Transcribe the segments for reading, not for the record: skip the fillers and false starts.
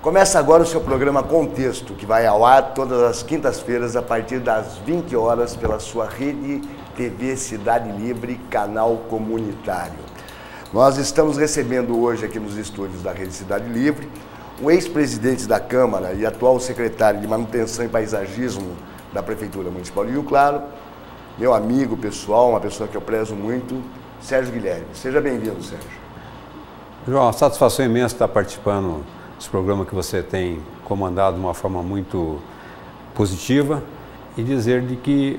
Começa agora o seu programa Contexto, que vai ao ar todas as quintas-feiras a partir das 20 horas pela sua rede TV Cidade Livre, canal comunitário. Nós estamos recebendo hoje aqui nos estúdios da Rede Cidade Livre o ex-presidente da Câmara e atual secretário de Manutenção e Paisagismo da Prefeitura Municipal de Rio Claro, meu amigo pessoal, uma pessoa que eu prezo muito, Sérgio Guilherme. Seja bem-vindo, Sérgio. João, uma satisfação imensa estar participando desse programa que você tem comandado de uma forma muito positiva e dizer de que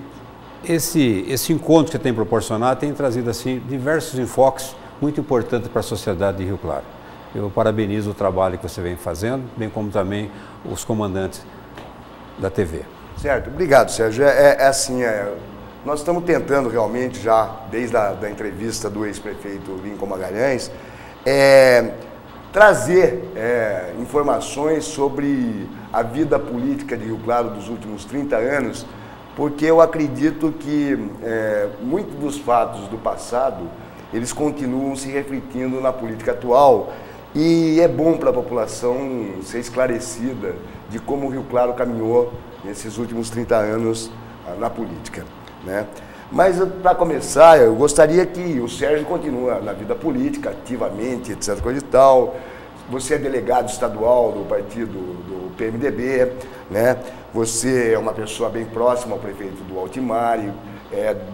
esse encontro que você tem proporcionado tem trazido assim diversos enfoques muito importantes para a sociedade de Rio Claro. Eu parabenizo o trabalho que você vem fazendo, bem como também os comandantes da TV. Certo, obrigado, Sérgio. Nós estamos tentando realmente já, desde a entrevista do ex-prefeito Lincoln Magalhães, trazer informações sobre a vida política de Rio Claro dos últimos 30 anos, porque eu acredito que muitos dos fatos do passado, eles continuam se refletindo na política atual e é bom para a população ser esclarecida de como o Rio Claro caminhou nesses últimos 30 anos na política, né? Mas, para começar, eu gostaria que o Sérgio continue na vida política, ativamente, etc. coisa e tal. Você é delegado estadual do partido do PMDB, né? Você é uma pessoa bem próxima ao prefeito do Altimare,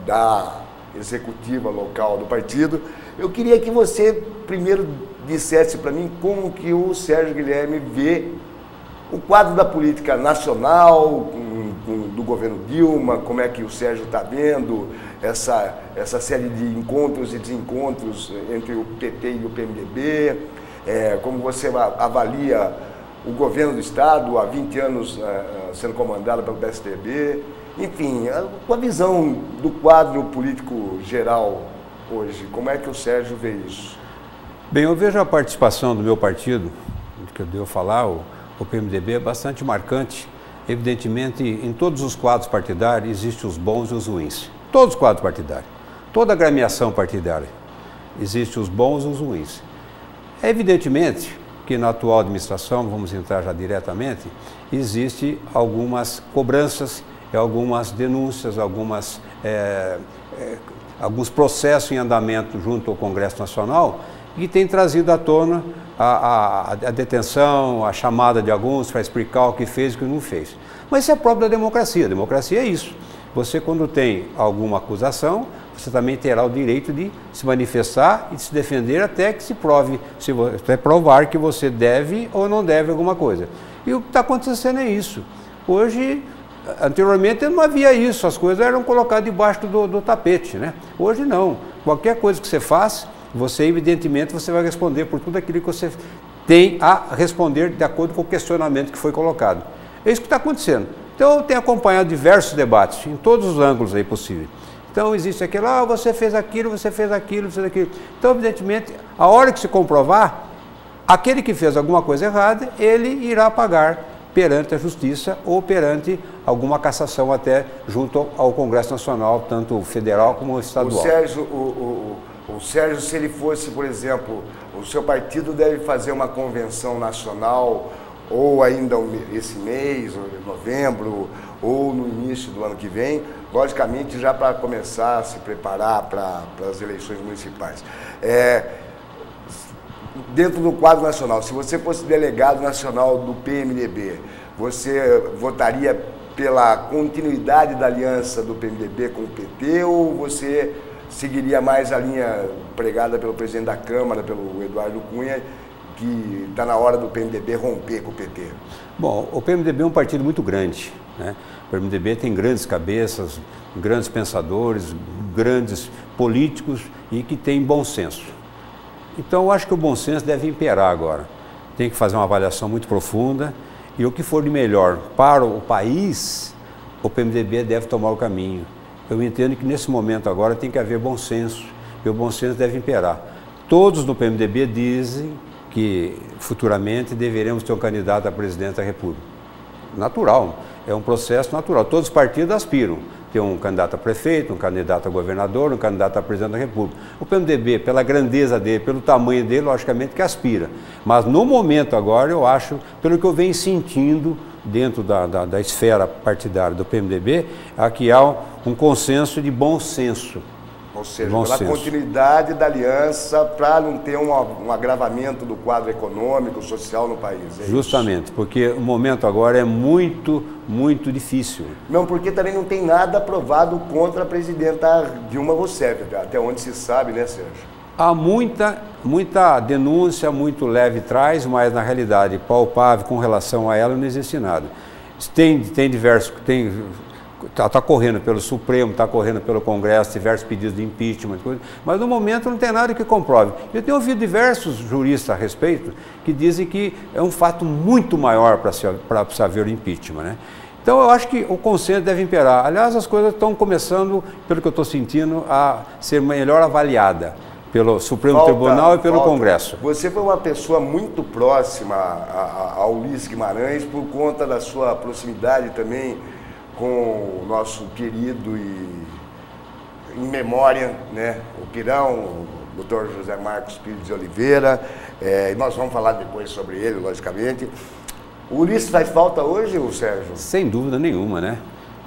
da executiva local do partido. Eu queria que você primeiro dissesse para mim como que o Sérgio Guilherme vê o quadro da política nacional, do governo Dilma, como é que o Sérgio está vendo essa série de encontros e desencontros entre o PT e o PMDB, como você avalia o governo do Estado, há 20 anos sendo comandado pelo PSDB, enfim, com a visão do quadro político geral hoje, como é que o Sérgio vê isso? Bem, eu vejo a participação do meu partido, que eu devo falar, o PMDB, é bastante marcante. Evidentemente, em todos os quadros partidários existem os bons e os ruins. Todos os quadros partidários. Toda agremiação partidária existem os bons e os ruins. Evidentemente que na atual administração, vamos entrar já diretamente, existe algumas cobranças, algumas denúncias, alguns processos em andamento junto ao Congresso Nacional que tem trazido à tona a detenção, a chamada de alguns para explicar o que fez e o que não fez. Mas isso é próprio da democracia. A democracia é isso. Você, quando tem alguma acusação, você também terá o direito de se manifestar e de se defender até que se prove, até provar que você deve ou não deve alguma coisa. E o que está acontecendo é isso. Hoje, anteriormente não havia isso, as coisas eram colocadas debaixo do tapete, né? Hoje não. Qualquer coisa que você faz, você evidentemente você vai responder por tudo aquilo que você tem a responder de acordo com o questionamento que foi colocado. É isso que está acontecendo. Então eu tenho acompanhado diversos debates, em todos os ângulos aí possíveis. Então existe aquilo, você fez aquilo, você fez aquilo, você fez aquilo. Então evidentemente, a hora que se comprovar, aquele que fez alguma coisa errada, ele irá pagar perante a justiça ou perante alguma cassação até junto ao Congresso Nacional, tanto federal como estadual. O Sérgio, se ele fosse, por exemplo, o seu partido deve fazer uma convenção nacional ou ainda esse mês, ou em novembro, ou no início do ano que vem, logicamente já para começar a se preparar para as eleições municipais. Dentro do quadro nacional, se você fosse delegado nacional do PMDB, você votaria pela continuidade da aliança do PMDB com o PT ou você seguiria mais a linha pregada pelo presidente da Câmara, pelo Eduardo Cunha, que está na hora do PMDB romper com o PT? Bom, o PMDB é um partido muito grande, né? O PMDB tem grandes cabeças, grandes pensadores, grandes políticos e que tem bom senso. Então, eu acho que o bom senso deve imperar agora. Tem que fazer uma avaliação muito profunda e o que for de melhor para o país, o PMDB deve tomar o caminho. Eu entendo que nesse momento agora tem que haver bom senso e o bom senso deve imperar. Todos no PMDB dizem que futuramente deveremos ter um candidato a presidente da República. Natural. é um processo natural. Todos os partidos aspiram. Tem um candidato a prefeito, um candidato a governador, um candidato a presidente da República. O PMDB, pela grandeza dele, pelo tamanho dele, logicamente que aspira. Mas no momento agora, eu acho, pelo que eu venho sentindo dentro da esfera partidária do PMDB, aqui há um consenso de bom senso. Ou seja, pela continuidade da aliança para não ter um agravamento do quadro econômico, social no país. Justamente, isso? Porque o momento agora é muito, muito difícil. Não, porque também não tem nada aprovado contra a presidenta Dilma Rousseff, até onde se sabe, né, Sérgio? Há muita denúncia, muito leve traz, mas na realidade palpável com relação a ela não existe nada. Tem diversos... Está correndo pelo Supremo, está correndo pelo Congresso, diversos pedidos de impeachment, mas no momento não tem nada que comprove. Eu tenho ouvido diversos juristas a respeito que dizem que é um fato muito maior para se haver o impeachment, né? Então eu acho que o consenso deve imperar. Aliás, as coisas estão começando, pelo que eu estou sentindo, a ser melhor avaliada pelo Supremo Tribunal e pelo Congresso. Você foi uma pessoa muito próxima ao Ulisses Guimarães por conta da sua proximidade também com o nosso querido e em memória, né, o Pirão, o Dr. José Marcos Pires de Oliveira, e nós vamos falar depois sobre ele, logicamente. O Ulisses faz falta hoje, o Sérgio? Sem dúvida nenhuma, né?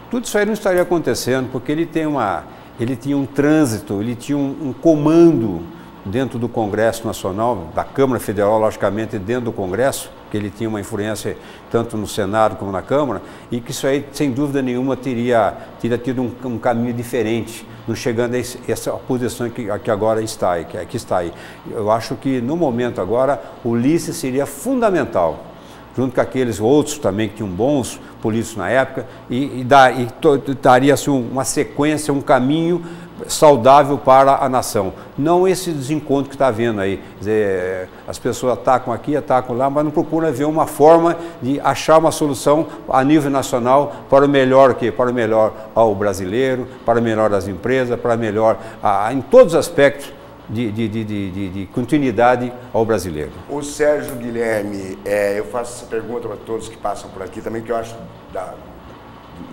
Tudo isso aí não estaria acontecendo, porque ele tinha um trânsito, ele tinha um comando dentro do Congresso Nacional, da Câmara Federal, logicamente, dentro do Congresso, que ele tinha uma influência tanto no Senado como na Câmara, e que isso aí, sem dúvida nenhuma, teria tido um caminho diferente, não chegando a essa posição que agora está aí. Eu acho que, no momento agora, o Ulisses seria fundamental, junto com aqueles outros também que tinham bons políticos na época, e daria-se uma sequência, um caminho saudável para a nação. Não esse desencontro que está havendo aí. Quer dizer, as pessoas atacam aqui, atacam lá, mas não procuram ver uma forma de achar uma solução a nível nacional para o melhor para o melhor ao brasileiro, para o melhor das empresas, para o melhor em todos os aspectos de continuidade ao brasileiro. O Sérgio Guilherme, eu faço essa pergunta para todos que passam por aqui também, que eu acho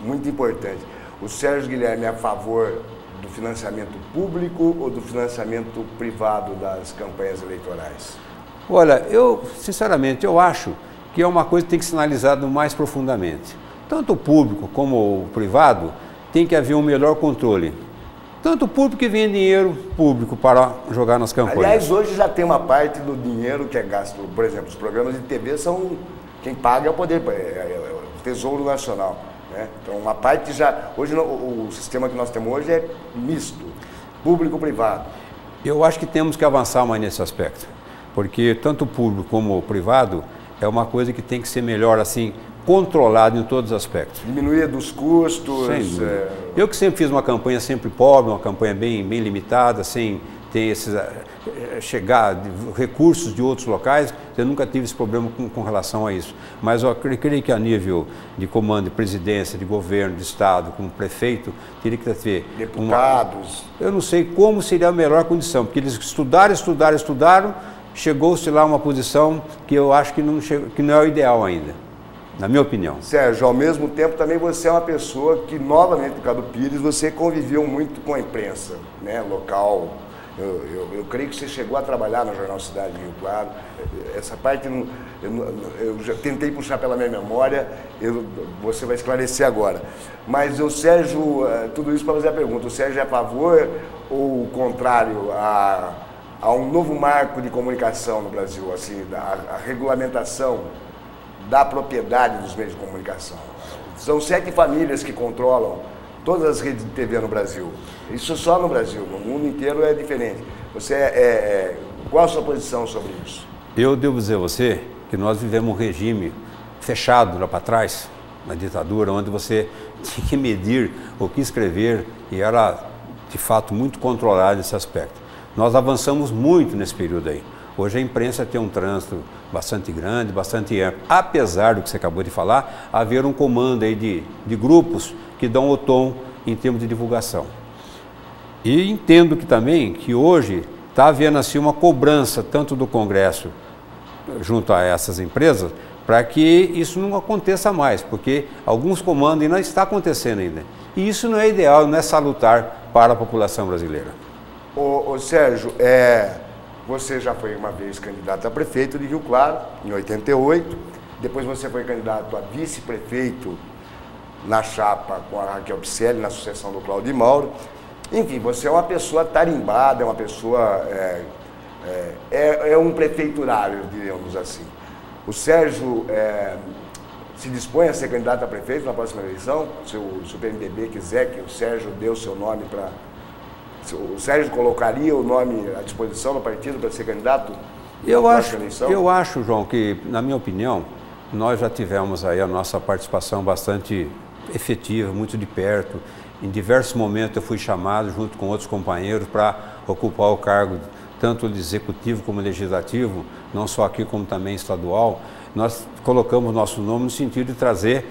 muito importante. O Sérgio Guilherme é a favor do financiamento público ou do financiamento privado das campanhas eleitorais? Olha, sinceramente, eu acho que é uma coisa que tem que ser analisada mais profundamente. Tanto o público como o privado tem que haver um melhor controle. Tanto o público que vem dinheiro público para jogar nas campanhas. Aliás, hoje já tem uma parte do dinheiro que é gasto. Por exemplo, os programas de TV quem paga é o poder, o Tesouro Nacional. Né? Então, uma parte já... Hoje, o sistema que nós temos hoje é misto, público-privado. Eu acho que temos que avançar mais nesse aspecto, porque tanto o público como o privado é uma coisa que tem que ser melhor, assim, controlado em todos os aspectos. Diminuir dos custos... Eu que sempre fiz uma campanha sempre pobre, uma campanha bem limitada, sem ter esses... recursos de outros locais, eu nunca tive esse problema com relação a isso. Mas eu creio que a nível de comando de presidência, de governo, de Estado, como prefeito, teria que ter... Deputados... Eu não sei como seria a melhor condição, porque eles estudaram, chegou-se lá a uma posição que eu acho que não é o ideal ainda, na minha opinião. Sérgio, ao mesmo tempo também você é uma pessoa que, novamente, por causa do Pires, você conviveu muito com a imprensa, né, local. Eu creio que você chegou a trabalhar no Jornal Cidade de Rio Claro. Essa parte eu já tentei puxar pela minha memória, você vai esclarecer agora. Mas o Sérgio, tudo isso para fazer a pergunta, o Sérgio é a favor ou contrário a um novo marco de comunicação no Brasil, assim, a regulamentação da propriedade dos meios de comunicação? São 7 famílias que controlam todas as redes de TV no Brasil. Isso só no Brasil, no mundo inteiro é diferente. Qual a sua posição sobre isso? Eu devo dizer a você que nós vivemos um regime fechado lá para trás, na ditadura, onde você tinha que medir o que escrever e era, de fato, muito controlado nesse aspecto. Nós avançamos muito nesse período aí. Hoje a imprensa tem um trânsito bastante grande, bastante amplo. Apesar do que você acabou de falar, haver um comando aí de grupos que dão o tom em termos de divulgação. E entendo que hoje está havendo assim uma cobrança tanto do Congresso junto a essas empresas para que isso não aconteça mais, porque alguns comandos ainda está acontecendo ainda. E isso não é ideal, não é salutar para a população brasileira. Ô Sérgio, você já foi uma vez candidato a prefeito de Rio Claro, em 88, depois você foi candidato a vice-prefeito na chapa com a Raquel Picelli, na sucessão do Cláudio Mauro. Enfim, você é uma pessoa tarimbada, é uma pessoa... é um prefeiturário, diríamos assim. O Sérgio se dispõe a ser candidato a prefeito na próxima eleição? Se o PMDB quiser que o Sérgio dê o seu nome para... O Sérgio colocaria o nome à disposição do partido para ser candidato na próxima eleição? Eu acho, João, que, na minha opinião, nós já tivemos aí a nossa participação bastante efetiva, muito de perto. Em diversos momentos eu fui chamado, junto com outros companheiros, para ocupar o cargo tanto executivo como legislativo, não só aqui como também estadual. Nós colocamos nosso nome no sentido de trazer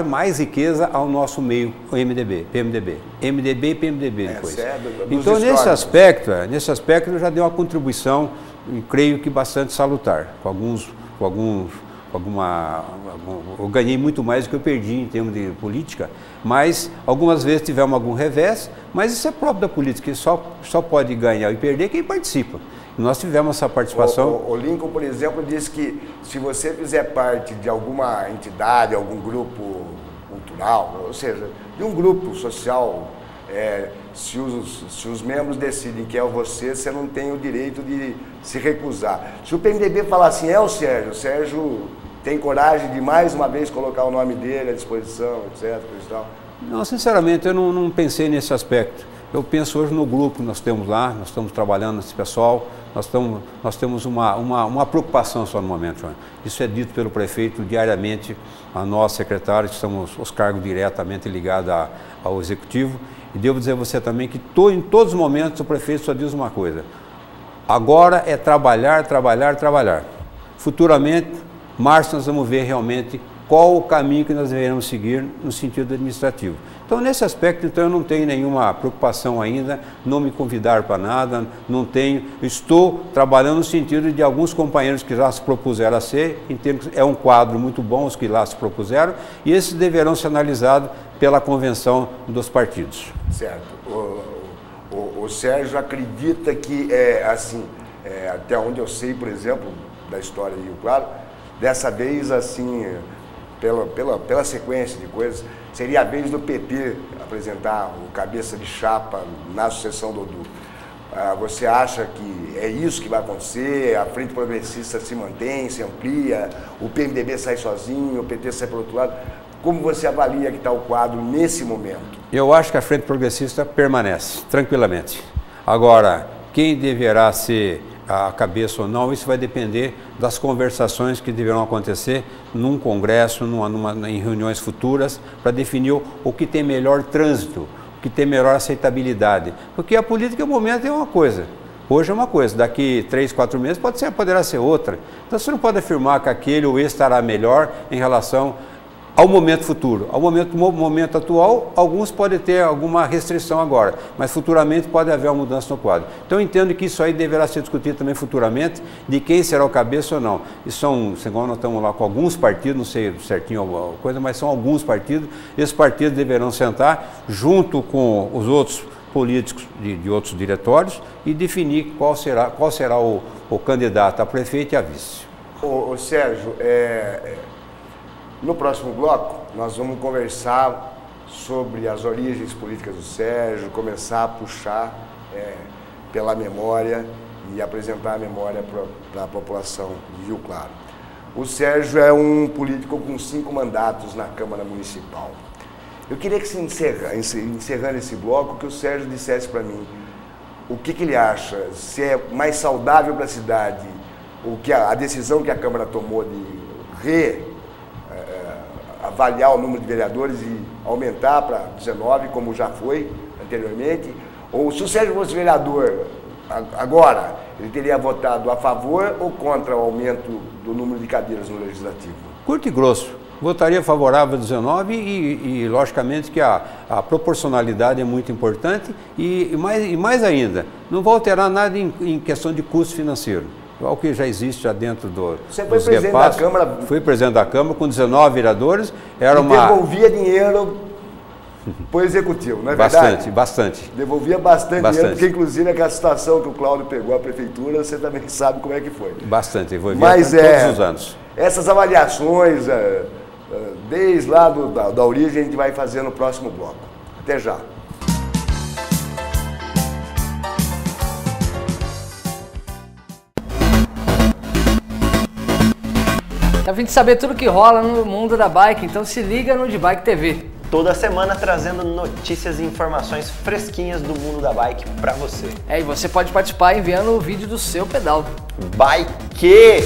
mais riqueza ao nosso meio, o MDB e PMDB depois. Então, nesse aspecto eu já dei uma contribuição, creio que bastante salutar, eu ganhei muito mais do que eu perdi em termos de política, mas algumas vezes tivemos algum revés, mas isso é próprio da política, que só pode ganhar e perder quem participa. Nós tivemos essa participação. O Lincoln, por exemplo, disse que se você fizer parte de alguma entidade, algum grupo cultural, ou seja, de um grupo social, se os membros decidem que é você, você não tem o direito de se recusar. Se o PMDB falar assim, o Sérgio tem coragem de mais uma vez colocar o nome dele à disposição, etc. E tal. Não, sinceramente, eu não pensei nesse aspecto. Eu penso hoje no grupo que nós temos lá, nós estamos trabalhando nesse pessoal, nós temos uma preocupação só no momento, João. Isso é dito pelo prefeito diariamente a nós, secretários, que somos os cargos diretamente ligados ao executivo. E devo dizer a você também que em todos os momentos o prefeito só diz uma coisa: agora é trabalhar, trabalhar, trabalhar. Futuramente, março, nós vamos ver realmente qual o caminho que nós devemos seguir no sentido administrativo. Então, nesse aspecto, eu não tenho nenhuma preocupação ainda, não me convidaram para nada, não tenho, estou trabalhando no sentido de alguns companheiros que já se propuseram a ser, é um quadro muito bom os que lá se propuseram, e esses deverão ser analisados pela convenção dos partidos. Certo. O Sérgio acredita que, até onde eu sei, por exemplo, da história de Rio Claro, dessa vez, assim, pela sequência de coisas, seria a vez do PT apresentar o cabeça de chapa na sucessão do Dodô. Você acha que é isso que vai acontecer? A Frente Progressista se mantém, se amplia, o PMDB sai sozinho, o PT sai para o outro lado? Como você avalia que está o quadro nesse momento? Eu acho que a Frente Progressista permanece, tranquilamente. Agora, quem deverá ser a cabeça ou não, isso vai depender das conversações que deverão acontecer num congresso, em reuniões futuras, para definir o que tem melhor trânsito, o que tem melhor aceitabilidade. Porque a política, no momento, é uma coisa. Hoje é uma coisa, daqui 3, 4 meses poderá ser outra. Então você não pode afirmar que aquele ou esse estará melhor em relação ao momento futuro. Ao momento atual, alguns podem ter alguma restrição agora, mas futuramente pode haver uma mudança no quadro. Então eu entendo que isso aí deverá ser discutido também futuramente, de quem será o cabeça ou não. E segundo nós estamos lá com alguns partidos, não sei certinho a coisa, mas são alguns partidos. Esses partidos deverão sentar junto com os outros políticos de outros diretórios e definir qual será o candidato a prefeito e a vice. Ô Sérgio, no próximo bloco, nós vamos conversar sobre as origens políticas do Sérgio, começar a puxar pela memória e apresentar a memória para a população de Rio Claro. O Sérgio é um político com 5 mandatos na Câmara Municipal. Eu queria que, encerrando esse bloco, que o Sérgio dissesse para mim o que ele acha, se é mais saudável para a cidade, a decisão que a Câmara tomou de avaliar o número de vereadores e aumentar para 19, como já foi anteriormente, ou se o Sérgio fosse vereador agora, ele teria votado a favor ou contra o aumento do número de cadeiras no Legislativo? Curto e grosso, votaria favorável a 19 e logicamente que a proporcionalidade é muito importante e mais ainda, não vai alterar nada em questão de custo financeiro. igual que já existe já dentro do... Você foi presidente da Câmara? Fui presidente da Câmara com 19 vereadores. Era devolvia dinheiro para o Executivo, não é verdade? Bastante. Devolvia bastante dinheiro, porque inclusive aquela situação que o Cláudio pegou a Prefeitura, você também sabe como é que foi. Bastante, devolvia todos os anos. Essas avaliações, desde lá da origem, a gente vai fazer no próximo bloco. Até já. Tá a fim de saber tudo que rola no mundo da bike, então se liga no De Bike TV. Toda semana trazendo notícias e informações fresquinhas do mundo da bike pra você. E você pode participar enviando o vídeo do seu pedal. Bike!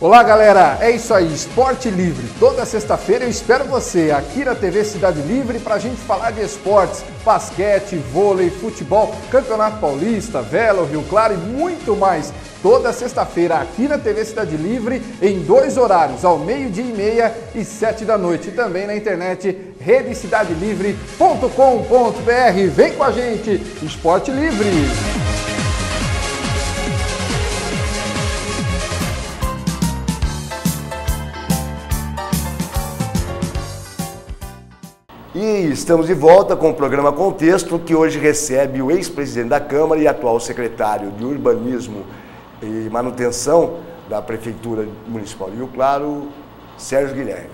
Olá galera, é isso aí, Esporte Livre. Toda sexta-feira eu espero você aqui na TV Cidade Livre pra gente falar de esportes, basquete, vôlei, futebol, Campeonato Paulista, Velo, Rio Claro e muito mais. Toda sexta-feira aqui na TV Cidade Livre em 2 horários, ao 12h30 e 7 da noite. E também na internet redecidadelibre.com.br. Vem com a gente, Esporte Livre! E estamos de volta com o programa Contexto, que hoje recebe o ex-presidente da Câmara e atual secretário de Urbanismo e Manutenção da Prefeitura Municipal de Rio Claro, Sérgio Guilherme.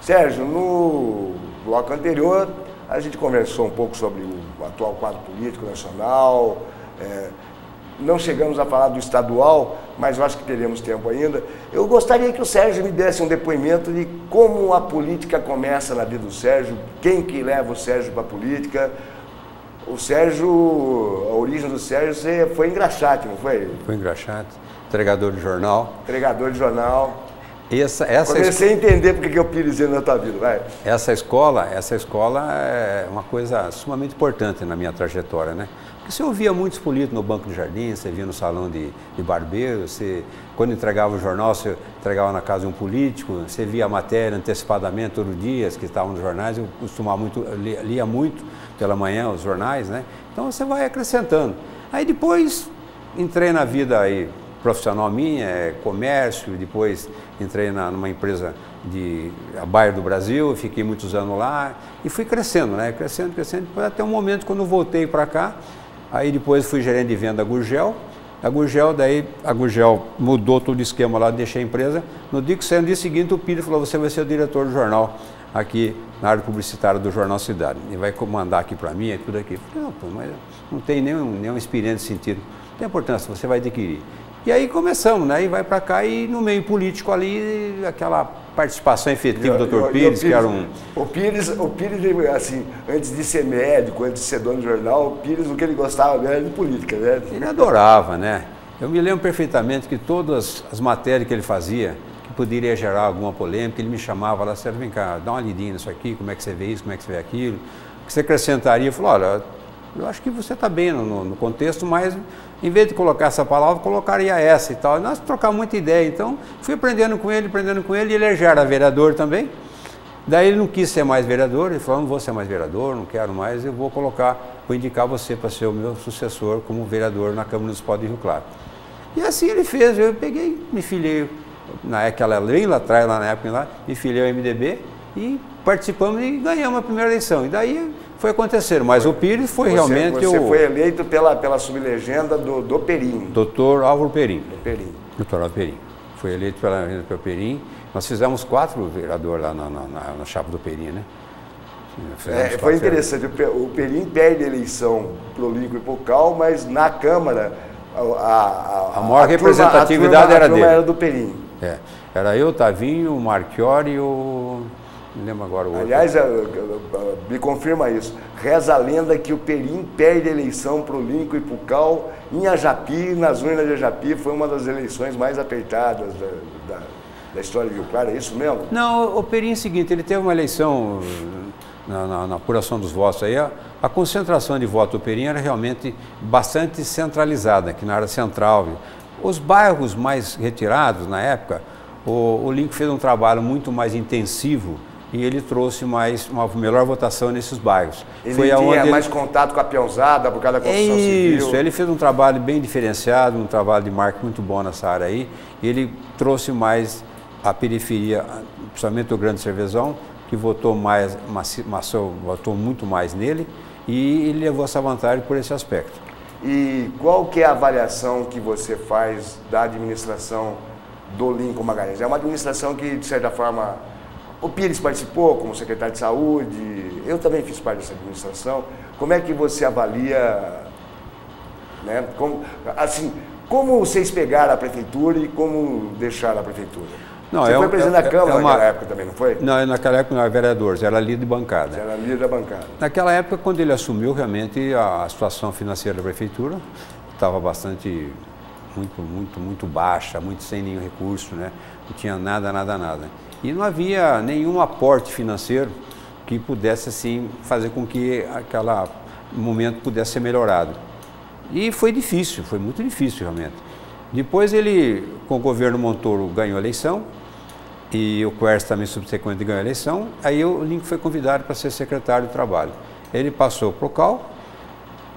Sérgio, no bloco anterior, a gente conversou um pouco sobre o atual quadro político nacional, não chegamos a falar do estadual, mas eu acho que teremos tempo ainda. Eu gostaria que o Sérgio me desse um depoimento de como a política começa na vida do Sérgio, quem que leva o Sérgio para a política. O Sérgio, a origem do Sérgio, você foi em Graxate, não foi? Foi em Graxate, entregador de jornal. Entregador de jornal. Comecei a entender porque que eu pirizei na tua vida, vai. Essa escola é uma coisa sumamente importante na minha trajetória, né? Porque você ouvia muitos políticos no Banco do Jardim, você via no salão de barbeiro, quando entregava o jornal, você entregava na casa de um político, você via a matéria antecipadamente todo dia, as que estavam nos jornais, eu lia muito pela manhã os jornais, né? Então você vai acrescentando. Aí depois entrei na vida aí profissional minha, comércio, depois entrei numa empresa a Bayer do Brasil, fiquei muitos anos lá e fui crescendo, né? Crescendo, até um momento quando eu voltei para cá, aí depois fui gerente de venda da Gurgel. A Gurgel mudou todo o esquema lá, deixei a empresa. No dia seguinte o Pires falou, você vai ser o diretor do jornal aqui na área publicitária do Jornal Cidade. E vai comandar aqui para mim, é tudo aqui. Eu falei, não, pô, mas não tem nenhuma experiência nesse sentido. Não tem importância, você vai adquirir. E aí começamos, né? E vai para cá e no meio político ali, aquela participação efetiva do Dr. Pires, que era um... O Pires, assim, antes de ser médico, antes de ser dono do jornal, o Pires, o que ele gostava era de política, né? Ele adorava, né? Eu me lembro perfeitamente que todas as matérias que ele fazia, que poderia gerar alguma polêmica, ele me chamava lá, Sérgio, vem cá, dá uma lidinha nisso aqui, como é que você vê isso, como é que você vê aquilo, o que você acrescentaria? Eu falei, olha, eu acho que você está bem no contexto, mas em vez de colocar essa palavra, colocaria essa e tal. E nós trocamos muita ideia, então fui aprendendo com ele, e ele já era vereador também. Daí ele não quis ser mais vereador, ele falou, não vou ser mais vereador, não quero mais, eu vou indicar você para ser o meu sucessor como vereador na Câmara Municipal de Rio Claro. E assim ele fez, eu peguei, me filiei, bem lá atrás, lá na época, me filiei ao MDB e participamos e ganhamos a primeira eleição. E daí foi acontecer, mas o Pires foi realmente... Você foi eleito pela sublegenda do Perim. Doutor Álvaro Perim. Doutor Álvaro Perim. Foi eleito pelo Perim. Nós fizemos 4 vereadores lá na chapa do Perim, né? Foi interessante, o Perim perde a eleição para o Lincoln e para o Cal, mas na Câmara a maior representatividade era dele. Era do Perim. Era eu, Tavinho, o Marchiori e o... Não lembro agora o outro. Aliás, me confirma isso. Reza a lenda que o Perim perde a eleição para o Lincoln e para o Cal em Ajapi, nas urnas de Ajapi, foi uma das eleições mais apertadas da história de Rio Claro, é isso mesmo? Não, o Perim é o seguinte, ele teve uma eleição na apuração dos votos aí, a concentração de voto do Perim era realmente bastante centralizada aqui na área central. Os bairros mais retirados na época, o Lincoln fez um trabalho muito mais intensivo e ele trouxe uma melhor votação nesses bairros. Ele tinha mais contato com a peãozada por causa da construção civil. Isso, ele fez um trabalho bem diferenciado, um trabalho de marketing muito bom nessa área aí. Ele trouxe mais a periferia, principalmente o Grande Cervezão, que votou muito mais nele, e ele levou essa vantagem por esse aspecto. E qual que é a avaliação que você faz da administração do Lincoln Magalhães? É uma administração que, de certa forma, o Pires participou como secretário de saúde, eu também fiz parte dessa administração. Como é que você avalia, né? Como vocês pegaram a prefeitura e como deixaram a prefeitura? Não, você foi presidente da Câmara naquela época também, não foi? Não, naquela época não era vereador, era líder de bancada. Você era líder da bancada. Naquela época, quando ele assumiu, realmente a situação financeira da prefeitura estava muito baixa, muito sem nenhum recurso, né? Não tinha nada. E não havia nenhum aporte financeiro que pudesse, assim, fazer com que aquele momento pudesse ser melhorado. E foi difícil, foi muito difícil, realmente. Depois ele, com o governo Montoro, ganhou a eleição, e o Quercia também subsequentemente ganhou a eleição, aí o Lincoln foi convidado para ser secretário de Trabalho. Ele passou para o Cal,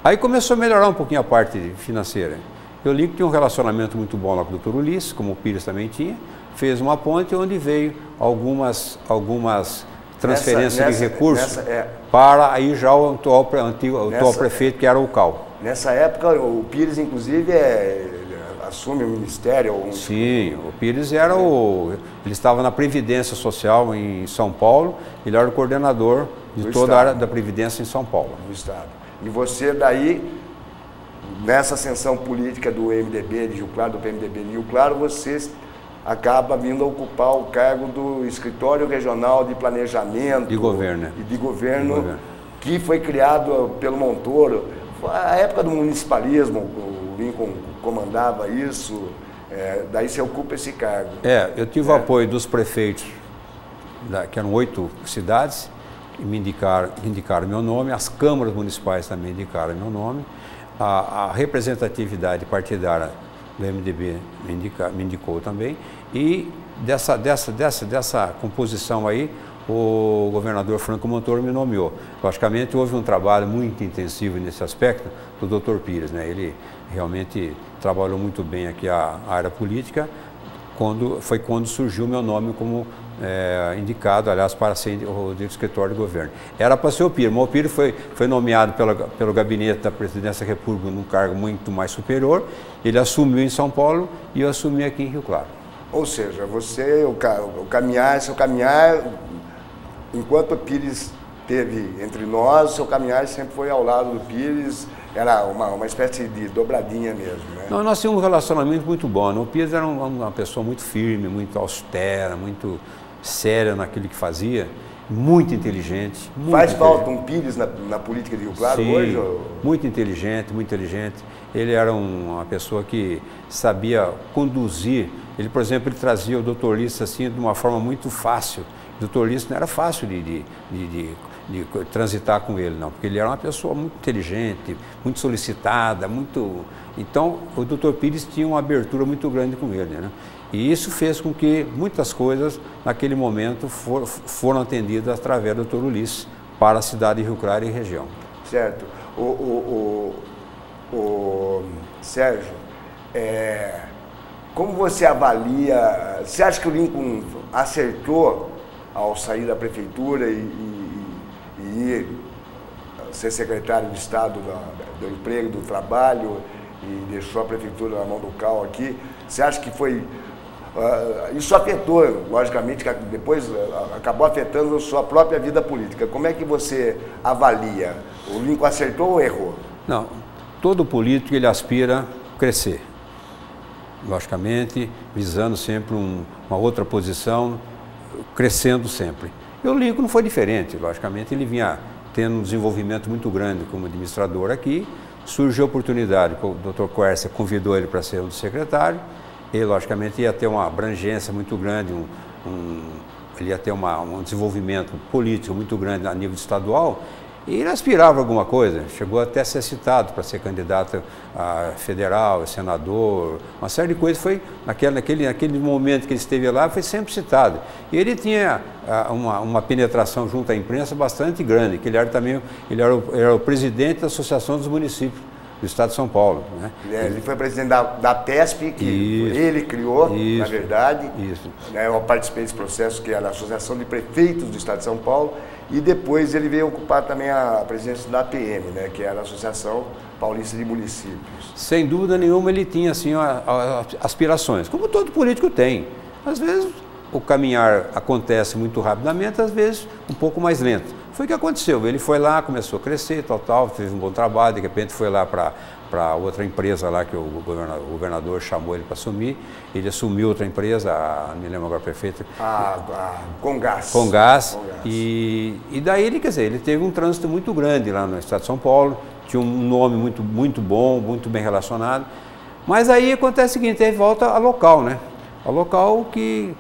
aí começou a melhorar um pouquinho a parte financeira. E o Lincoln tinha um relacionamento muito bom lá com o Dr. Ulisses, como o Pires também tinha, fez uma ponte onde veio algumas transferências de recursos para aí já o atual prefeito, que era o Cal. Nessa época, o Pires, inclusive, assume o ministério? Sim, o Pires ele estava na Previdência Social em São Paulo, ele era o coordenador de toda a área da Previdência em São Paulo. Do Estado. E você daí, nessa ascensão política do MDB de Rio Claro, do PMDB de Rio Claro, você acaba vindo a ocupar o cargo do Escritório Regional de Planejamento e de Governo, que foi criado pelo Montoro. A época do municipalismo, o Lincoln comandava isso, daí você ocupa esse cargo. Eu tive o apoio dos prefeitos, que eram 8 cidades, que me indicaram meu nome, as câmaras municipais também indicaram meu nome, a representatividade partidária do MDB me indicou também, e dessa composição aí, o governador Franco Montoro me nomeou. Logicamente, houve um trabalho muito intensivo nesse aspecto do Dr. Pires, né? Ele realmente trabalhou muito bem aqui a área política, foi quando surgiu o meu nome como indicado, aliás, para ser o escritório de governo. Era para ser o Pires, mas o Pires foi nomeado pelo gabinete da Presidência da República num cargo muito mais superior, ele assumiu em São Paulo e eu assumi aqui em Rio Claro. Ou seja, seu caminhar, enquanto o Pires esteve entre nós, seu caminhar sempre foi ao lado do Pires, era uma espécie de dobradinha mesmo, né? Não, nós tínhamos um relacionamento muito bom, né? O Pires era uma pessoa muito firme, muito austera, muito séria naquilo que fazia, muito inteligente. Faz falta um Pires na política de Rio Claro hoje? Muito inteligente, muito inteligente. Ele era uma pessoa que sabia conduzir. Ele, por exemplo, ele trazia o Dr. Ulisses assim de uma forma muito fácil. O Dr. Ulisses não era fácil de transitar com ele, não, porque ele era uma pessoa muito inteligente, muito solicitada, Então, o Dr. Pires tinha uma abertura muito grande com ele, né? E isso fez com que muitas coisas, naquele momento, foram atendidas através do Dr. Ulisses para a cidade de Rio Claro e região. Certo. Sérgio, como você avalia, você acha que o Lincoln acertou ao sair da prefeitura e ir ser secretário de Estado do Emprego, do Trabalho, e deixou a prefeitura na mão do Cal aqui? Você acha que foi... isso afetou, logicamente, que depois acabou afetando a sua própria vida política. Como é que você avalia? O Lincoln acertou ou errou? Não, todo político ele aspira a crescer, logicamente, visando sempre uma outra posição, crescendo sempre. E o Lincoln não foi diferente, logicamente, ele vinha tendo um desenvolvimento muito grande como administrador aqui, surgiu a oportunidade, o Dr. Quercia convidou ele para ser um secretário, ele, logicamente, ia ter uma abrangência muito grande, ele ia ter um desenvolvimento político muito grande a nível estadual, E ele aspirava a alguma coisa, chegou até a ser citado para ser candidato a federal, senador, uma série de coisas. Foi naquele momento que ele esteve lá, foi sempre citado. E ele tinha uma penetração junto à imprensa bastante grande, que ele era o presidente da Associação dos Municípios do Estado de São Paulo. Né? Ele foi presidente da TESP, que ele criou, na verdade. Isso. Eu participei desse processo, que era a Associação de Prefeitos do Estado de São Paulo, e depois ele veio ocupar também a presidência da APM, né, que era a Associação Paulista de Municípios. Sem dúvida nenhuma ele tinha assim, aspirações, como todo político tem. Às vezes o caminhar acontece muito rapidamente, às vezes um pouco mais lento. Foi o que aconteceu, ele foi lá, começou a crescer, fez um bom trabalho, de repente foi lá para outra empresa lá que o governador chamou ele para assumir, ele assumiu outra empresa, não me lembro agora perfeito. Comgás. Comgás. E daí ele, quer dizer, ele teve um trânsito muito grande lá no Estado de São Paulo, tinha um nome muito bom, muito bem relacionado, mas aí acontece o seguinte, aí volta a local, né? A local que,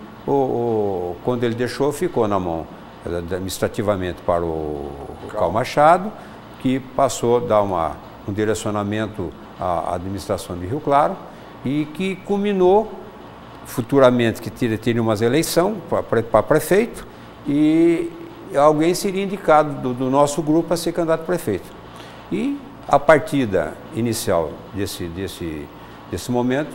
quando ele deixou, ficou na mão administrativamente para o Cal Machado, que passou a dar um direcionamento à administração de Rio Claro e que culminou futuramente que teria umas eleições para prefeito e alguém seria indicado do nosso grupo a ser candidato a prefeito. E a partida inicial desse momento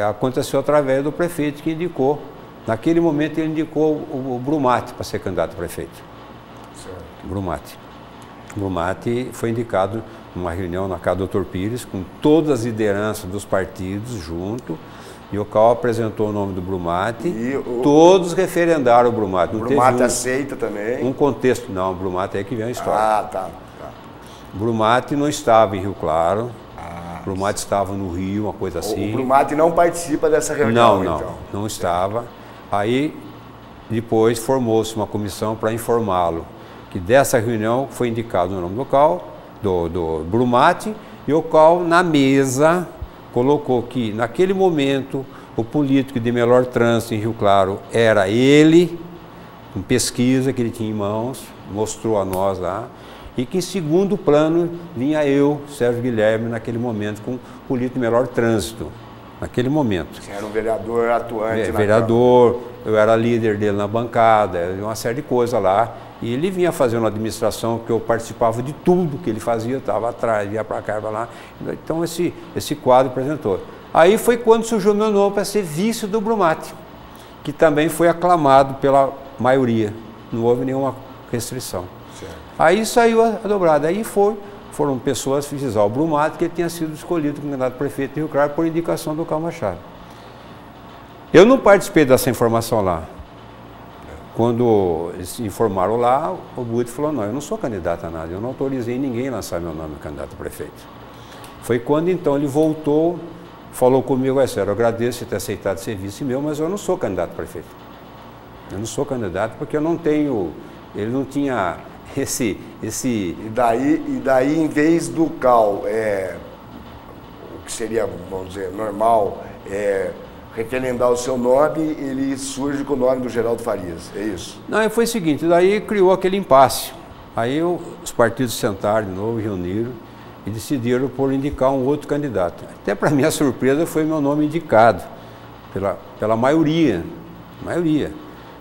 aconteceu através do prefeito que indicou. Naquele momento ele indicou o Brumati para ser candidato a prefeito. Certo. Brumati foi indicado numa reunião na casa do Dr. Pires, com todas as lideranças dos partidos junto, e o Cal apresentou o nome do Brumati, todos referendaram o Brumati. O Brumati aceita também? Um contexto, não, o Brumati é que vem a história. Tá. O Brumati não estava em Rio Claro, o Brumati estava no Rio, uma coisa assim. O Brumati não participa dessa reunião, então? Não estava. Aí, depois, formou-se uma comissão para informá-lo que dessa reunião foi indicado o nome do Cal, do Brumati, e o Cal, na mesa, colocou que, naquele momento, o político de melhor trânsito em Rio Claro era ele, com pesquisa que ele tinha em mãos, mostrou a nós lá, e que, em segundo plano, vinha eu, Sérgio Guilherme, naquele momento, com o político de melhor trânsito. Naquele momento. Você era um vereador atuante. Vereador, eu era líder dele na bancada, uma série de coisas lá. E ele vinha fazendo a administração, que eu participava de tudo que ele fazia, estava atrás, ia para cá, para lá. Então esse quadro apresentou. Aí foi quando surgiu o meu nome para ser vice do Brumati, que também foi aclamado pela maioria. Não houve nenhuma restrição. Certo. Aí saiu a dobrada. Aí foram pessoas fiscalizar o Brumati, que ele tinha sido escolhido como candidato a prefeito de Rio Claro por indicação do Cal Machado. Eu não participei dessa informação lá. Quando eles informaram lá, o Buit falou, não, eu não sou candidato a nada, eu não autorizei ninguém a lançar meu nome candidato a prefeito. Foi quando então ele voltou, falou comigo, Sérgio, eu agradeço ter aceitado ser vice meu, mas eu não sou candidato a prefeito. Eu não sou candidato porque eu não tenho, ele não tinha esse... E daí em vez do Cal, o que seria, vamos dizer, normal, referendar o seu nome, ele surge com o nome do Geraldo Farias, é isso? Não, foi o seguinte, daí criou aquele impasse. Aí os partidos sentaram de novo, reuniram e decidiram por indicar um outro candidato. Até para minha surpresa foi meu nome indicado pela maioria.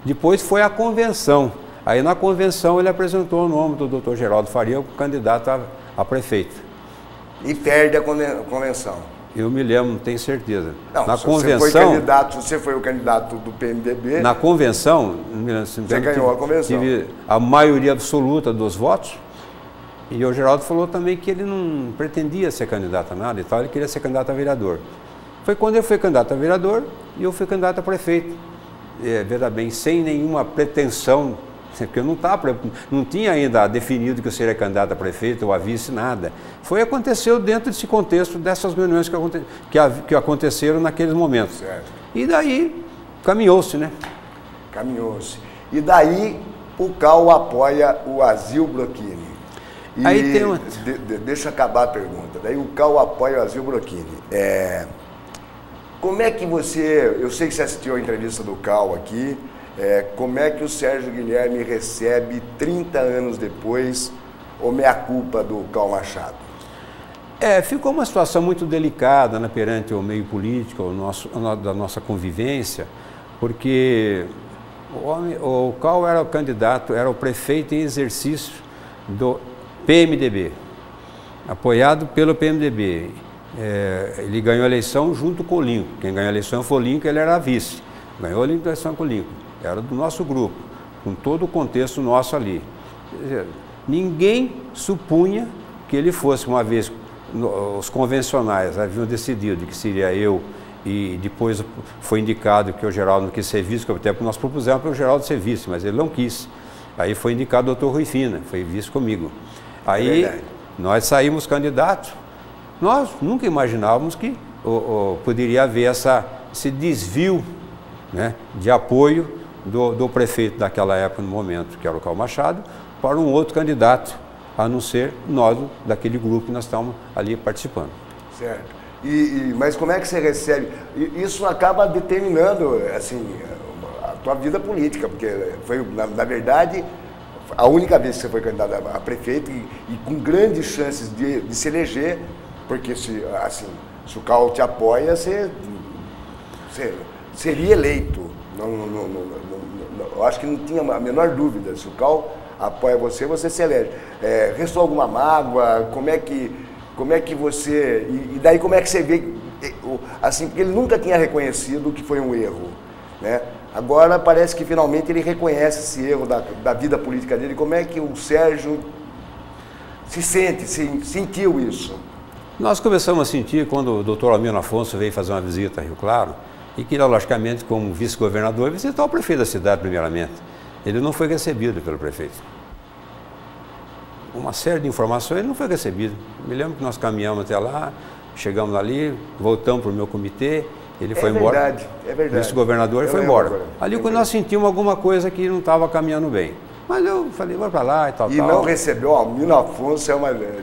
Depois foi a convenção. Aí na convenção ele apresentou o nome do Dr. Geraldo Faria como candidato a prefeito. E perde a convenção. Eu me lembro, não tenho certeza. Não, na convenção, você foi o candidato do PMDB. Na convenção, você ganhou a convenção. Tive a maioria absoluta dos votos. E o Geraldo falou também que ele não pretendia ser candidato a nada e tal, ele queria ser candidato a vereador. Foi quando ele foi candidato a vereador e eu fui candidato a prefeito. Veja bem, sem nenhuma pretensão, porque eu não tinha ainda definido que eu seria candidato a prefeito ou a vice, nada. Aconteceu dentro desse contexto, dessas reuniões que aconteceram naqueles momentos. Certo. E daí, caminhou-se, né? Caminhou-se. E daí, o Cal apoia o Azil Brocchini. Aí tem uma... Deixa eu acabar a pergunta. Daí o Cal apoia o Azil Brocchini. Como é que você... Eu sei que você assistiu a entrevista do Cal aqui. Como é que o Sérgio Guilherme recebe, 30 anos depois, ou meia-culpa do Cal Machado? Ficou uma situação muito delicada, né, perante o meio político, da nossa convivência, porque o Cal era o candidato, era o prefeito em exercício do PMDB, apoiado pelo PMDB. Ele ganhou a eleição junto com o Lincoln. Quem ganhou a eleição foi o Lincoln, ele era vice. Ganhou a eleição com o Lincoln. Era do nosso grupo, com todo o contexto nosso ali. Quer dizer, ninguém supunha que ele fosse, uma vez os convencionais haviam decidido que seria eu, e depois foi indicado que o Geraldo não quis ser vice, que até nós propusemos para o Geraldo ser vice, mas ele não quis. Aí foi indicado o Dr. Rui Fina, foi vice comigo. Aí nós saímos candidatos. Nós nunca imaginávamos que poderia haver esse desvio, né, de apoio do prefeito daquela época, no momento, que era o Cal Machado, para um outro candidato, a não ser nós, daquele grupo que nós estávamos ali participando. Certo. Mas como é que você recebe? Isso acaba determinando, assim, a tua vida política, porque foi, na verdade, a única vez que você foi candidato a prefeito e com grandes chances de se eleger, porque se o Cal te apoia, você seria eleito. Eu acho que não tinha a menor dúvida. Se o Cal apoia você, você se elege. Restou alguma mágoa? Como é que você... E daí como é que você vê... Assim, porque ele nunca tinha reconhecido que foi um erro, né? Agora parece que finalmente ele reconhece esse erro da vida política dele. Como é que o Sérgio sentiu isso? Nós começamos a sentir quando o doutor Almino Afonso veio fazer uma visita a Rio Claro, e que, logicamente, como vice-governador, visitou o prefeito da cidade, primeiramente. Ele não foi recebido pelo prefeito. Uma série de informações, ele não foi recebido. Me lembro que nós caminhamos até lá, chegamos ali, voltamos para o meu comitê, ele foi embora. É verdade. O vice-governador foi embora. Ali quando nós sentimos alguma coisa que não estava caminhando bem. Mas eu falei, vai para lá e tal. E não recebeu, Almino Afonso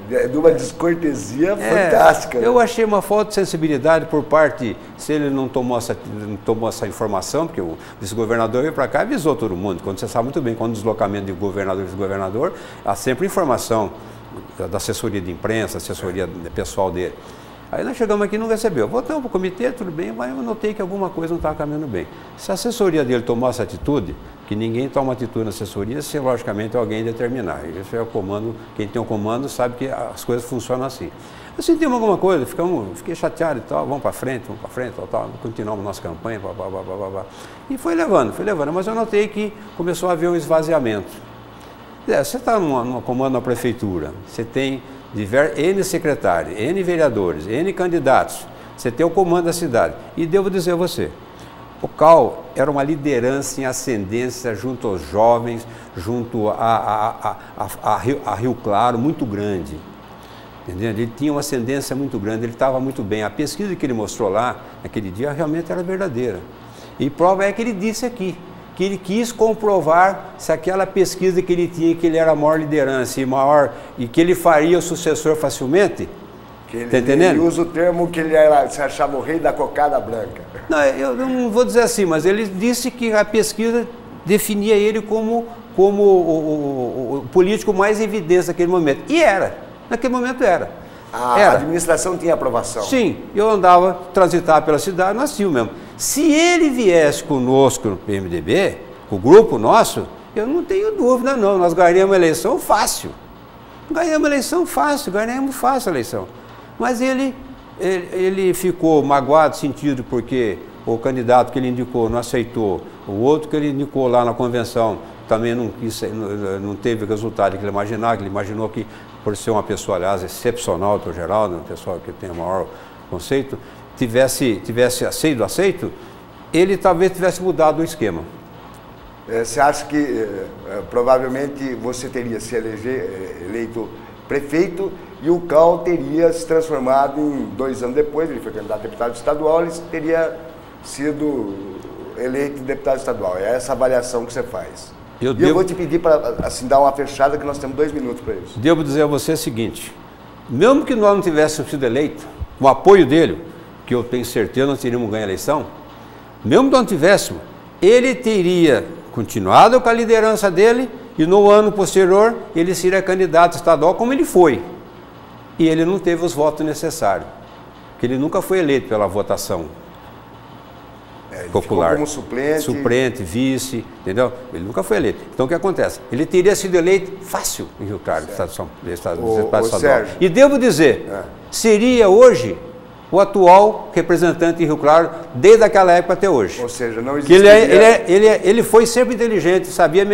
de uma descortesia fantástica. Né? Eu achei uma falta de sensibilidade por parte, se ele não tomou essa informação, porque o vice-governador veio para cá e avisou todo mundo. Quando você sabe muito bem, quando o deslocamento de governador e vice-governador, há sempre informação da assessoria de imprensa, assessoria pessoal dele. Aí nós chegamos aqui e não recebeu. Voltamos para o comitê, tudo bem, mas eu notei que alguma coisa não estava caminhando bem. Se a assessoria dele tomou essa atitude, que ninguém toma atitude na assessoria, se logicamente alguém determinar. Isso é o comando, quem tem o comando sabe que as coisas funcionam assim. Eu sentimos alguma coisa, fiquei chateado e tal, vamos para frente, tal, continuamos nossa campanha, E foi levando, mas eu notei que começou a haver um esvaziamento. Você está no comando da prefeitura, você tem N secretários, N vereadores, N candidatos, você tem o comando da cidade. E devo dizer a você, o Cal era uma liderança em ascendência junto aos jovens, junto a Rio Claro, muito grande. Entendeu? Ele tinha uma ascendência muito grande, ele estava muito bem. A pesquisa que ele mostrou lá, naquele dia, realmente era verdadeira. E prova é que ele disse aqui, que ele quis comprovar se aquela pesquisa que ele tinha, que ele era a maior liderança e que ele faria o sucessor facilmente. Está entendendo? Ele usa o termo que ele se achava o rei da cocada branca. Não, eu não vou dizer assim, mas ele disse que a pesquisa definia ele como o político mais em evidência naquele momento. E era, naquele momento era. A administração tinha aprovação? Sim, eu andava, transitava pela cidade, nós tínhamos mesmo. Se ele viesse conosco no PMDB, com o grupo nosso, eu não tenho dúvida não, nós ganharíamos a eleição fácil. Ganhamos fácil a eleição. Mas ele ficou magoado, sentido, porque o candidato que ele indicou não aceitou, o outro que ele indicou lá na convenção também não teve o resultado que ele imaginava, que ele imaginou que, por ser uma pessoa, aliás, excepcional, doutor Geraldo, uma pessoa que tem o maior conceito, tivesse aceito, ele talvez tivesse mudado o esquema. Você acha que provavelmente você teria se eleito prefeito e o Cal teria se transformado em 2 anos depois, ele foi candidato a deputado estadual, ele teria sido eleito deputado estadual. É essa avaliação que você faz. Eu vou te pedir para assim, dar uma fechada, que nós temos 2 minutos para isso. Devo dizer a você o seguinte, mesmo que nós não tivéssemos sido eleitos, com o apoio dele, que eu tenho certeza nós teríamos ganho a eleição, mesmo que nós não tivéssemos, ele teria continuado com a liderança dele E no ano posterior, ele seria candidato estadual, como ele foi. E ele não teve os votos necessários, porque ele nunca foi eleito pela votação popular. Como suplente. Suplente, vice, entendeu? Ele nunca foi eleito. Então o que acontece? Ele teria sido eleito fácil em Rio Claro, estado estadual. Sérgio. E devo dizer, seria hoje o atual representante em Rio Claro desde aquela época até hoje. Ou seja, não existiria... Ele foi sempre inteligente, sabia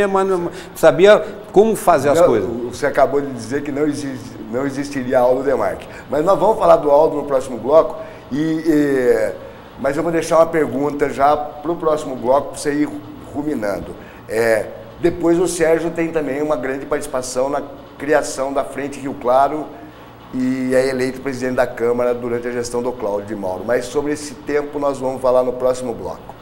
como fazer as coisas. Você acabou de dizer que não existiria Aldo Demarque. Mas nós vamos falar do Aldo no próximo bloco, mas eu vou deixar uma pergunta já para o próximo bloco, para você ir ruminando. Depois o Sérgio tem também uma grande participação na criação da Frente Rio Claro, e é eleito presidente da Câmara durante a gestão do Cláudio de Mauro. Mas sobre esse tempo nós vamos falar no próximo bloco.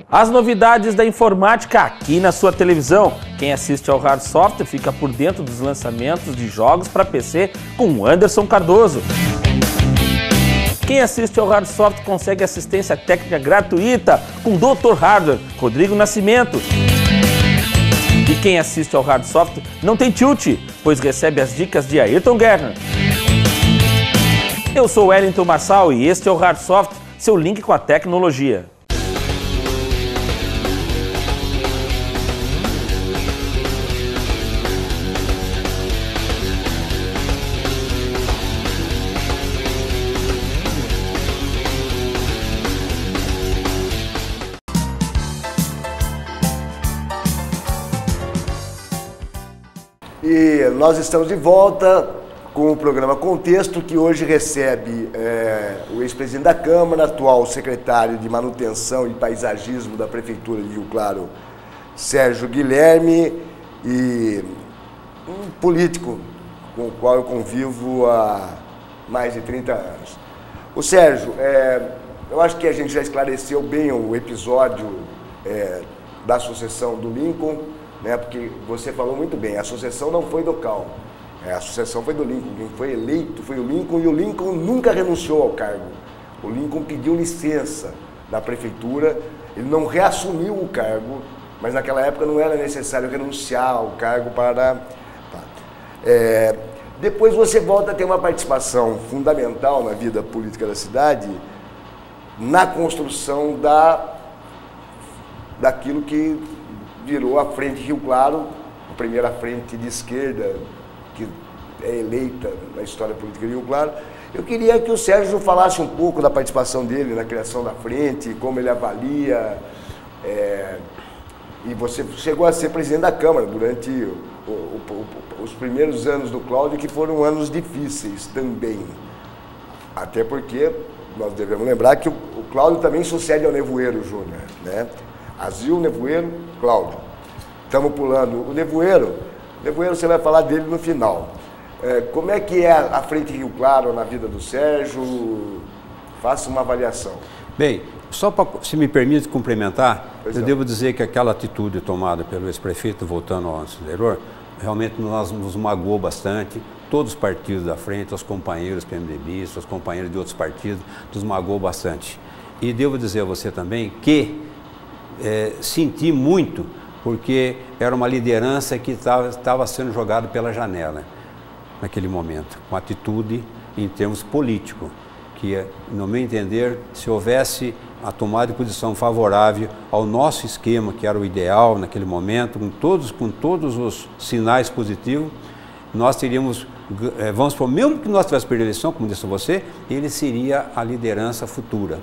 As novidades da informática aqui na sua televisão. Quem assiste ao Hard Software fica por dentro dos lançamentos de jogos para PC com Anderson Cardoso. Quem assiste ao Hard Software consegue assistência técnica gratuita com Dr. Hardware, Rodrigo Nascimento. E quem assiste ao Hard Software não tem tilt, pois recebe as dicas de Ayrton Guerra. Eu sou Wellington Marçal e este é o Hard Software, seu link com a tecnologia. E nós estamos de volta com o programa Contexto, que hoje recebe o ex-presidente da Câmara, atual secretário de Manutenção e Paisagismo da Prefeitura de Rio Claro, Sérgio Guilherme, e um político com o qual eu convivo há mais de 30 anos. O Sérgio, eu acho que a gente já esclareceu bem o episódio da sucessão do Lincoln, né, porque você falou muito bem, a sucessão não foi do Cal, a sucessão foi do Lincoln. Quem foi eleito foi o Lincoln, e o Lincoln nunca renunciou ao cargo. O Lincoln pediu licença da prefeitura, ele não reassumiu o cargo, mas naquela época não era necessário renunciar ao cargo para... Depois você volta a ter uma participação fundamental na vida política da cidade, na construção daquilo que virou a Frente Rio Claro, a primeira frente de esquerda que é eleita na história política de Rio Claro. Eu queria que o Sérgio falasse um pouco da participação dele na criação da frente, como ele avalia. E você chegou a ser presidente da Câmara durante os primeiros anos do Cláudio, que foram anos difíceis também. Até porque nós devemos lembrar que o Cláudio também sucede ao Nevoeiro Júnior, né? Azil, Nevoeiro, Cláudio. Estamos pulando o Nevoeiro você vai falar dele no final. Como é que é a Frente Rio Claro na vida do Sérgio? Faça uma avaliação. Bem, só para, se me permite complementar, eu devo dizer que aquela atitude tomada pelo ex-prefeito, voltando ao anterior, realmente nos magoou bastante. Todos os partidos da frente, os companheiros PMDBistas, os companheiros de outros partidos, nos magoou bastante. E devo dizer a você também que senti muito, porque era uma liderança que estava sendo jogada pela janela naquele momento, com atitude em termos políticos, que, no meu entender, se houvesse a tomada de posição favorável ao nosso esquema, que era o ideal naquele momento, com todos os sinais positivos, nós teríamos, vamos supor, mesmo que nós tivéssemos perdido a eleição, como disse você, ele seria a liderança futura.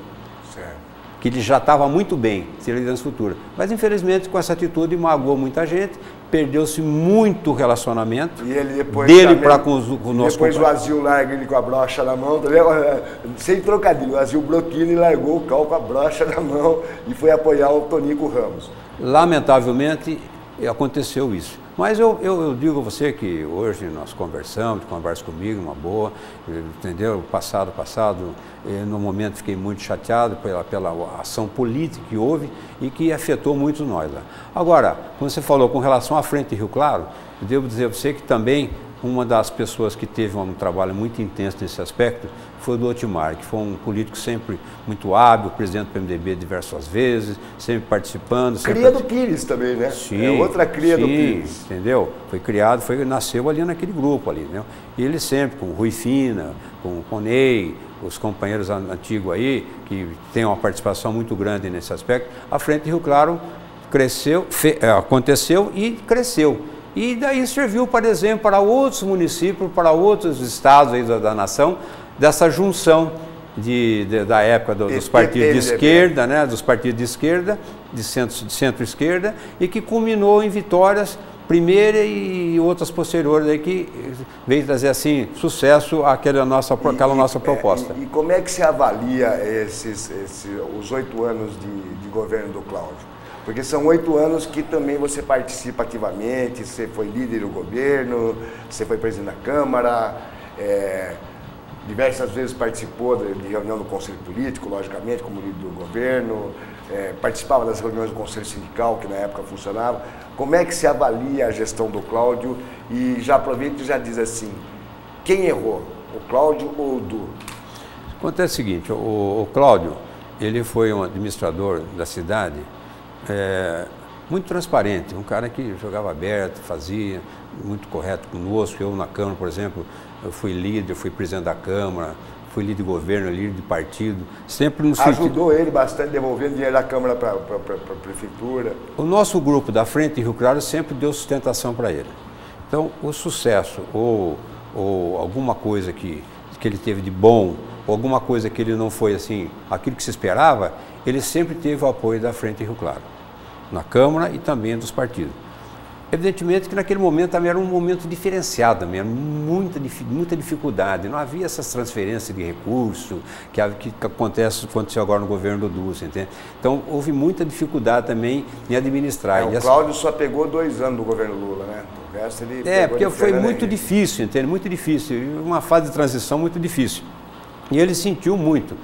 Que ele já estava muito bem, seria a liderança futura. Mas, infelizmente, com essa atitude, magoou muita gente, perdeu-se muito relacionamento e ele depois dele para com o nosso depois o Azil larga ele com a brocha na mão, tá vendo? Sem trocadilho, o Azil Brocchini largou o Cal com a brocha na mão e foi apoiar o Tonico Ramos. Lamentavelmente, aconteceu isso. Mas eu digo a você que hoje nós conversa comigo, uma boa, entendeu? Passado, no momento fiquei muito chateado pela ação política que houve e que afetou muito nós lá. Agora, como você falou com relação à Frente Rio Claro, eu devo dizer a você que também uma das pessoas que teve um trabalho muito intenso nesse aspecto foi o do Otmar, que foi um político sempre muito hábil, presidente do PMDB diversas vezes, sempre participando. Cria do Pires também, né? Sim, outra cria do Pires. Entendeu? Foi criado, nasceu ali naquele grupo ali, né? E ele sempre, com o Rui Fina, com o Ney, os companheiros antigos aí, que têm uma participação muito grande nesse aspecto, a Frente Rio Claro cresceu, aconteceu e cresceu. E daí serviu, por exemplo, para outros municípios, para outros estados aí da nação, dessa junção da época dos partidos de esquerda, né, dos partidos de esquerda, de centro-esquerda, e que culminou em vitórias, primeira e outras posteriores, aí, que veio trazer assim, sucesso àquela nossa proposta. E como é que se avalia os 8 anos de governo do Cláudio? Porque são 8 anos que também você participa ativamente, você foi líder do governo, você foi presidente da Câmara, diversas vezes participou de reunião do Conselho Político, logicamente, como líder do governo, participava das reuniões do Conselho Sindical, que na época funcionava. Como é que se avalia a gestão do Cláudio? E já aproveita e já diz assim, quem errou, o Cláudio ou o Du? Acontece o seguinte, o Cláudio, ele foi um administrador da cidade, muito transparente, um cara que jogava aberto, fazia, muito correto conosco. Eu na Câmara, por exemplo, eu fui líder, fui presidente da Câmara, fui líder de governo, líder de partido, sempre no sentido... Ajudou ele bastante, devolvendo dinheiro da Câmara para a Prefeitura. O nosso grupo da Frente Rio Claro sempre deu sustentação para ele. Então, o sucesso ou alguma coisa que ele teve de bom, ou alguma coisa que ele não foi assim, aquilo que se esperava, ele sempre teve o apoio da Frente Rio Claro, na Câmara e também dos partidos. Evidentemente que naquele momento também era um momento diferenciado mesmo, muita dificuldade, não havia essas transferências de recursos que aconteceu agora no governo do Dulce, entende? Então houve muita dificuldade também em administrar. O Cláudio só pegou 2 anos do governo Lula, né? O resto ele porque foi muito difícil, entende? Muito difícil, uma fase de transição muito difícil. E ele sentiu muito.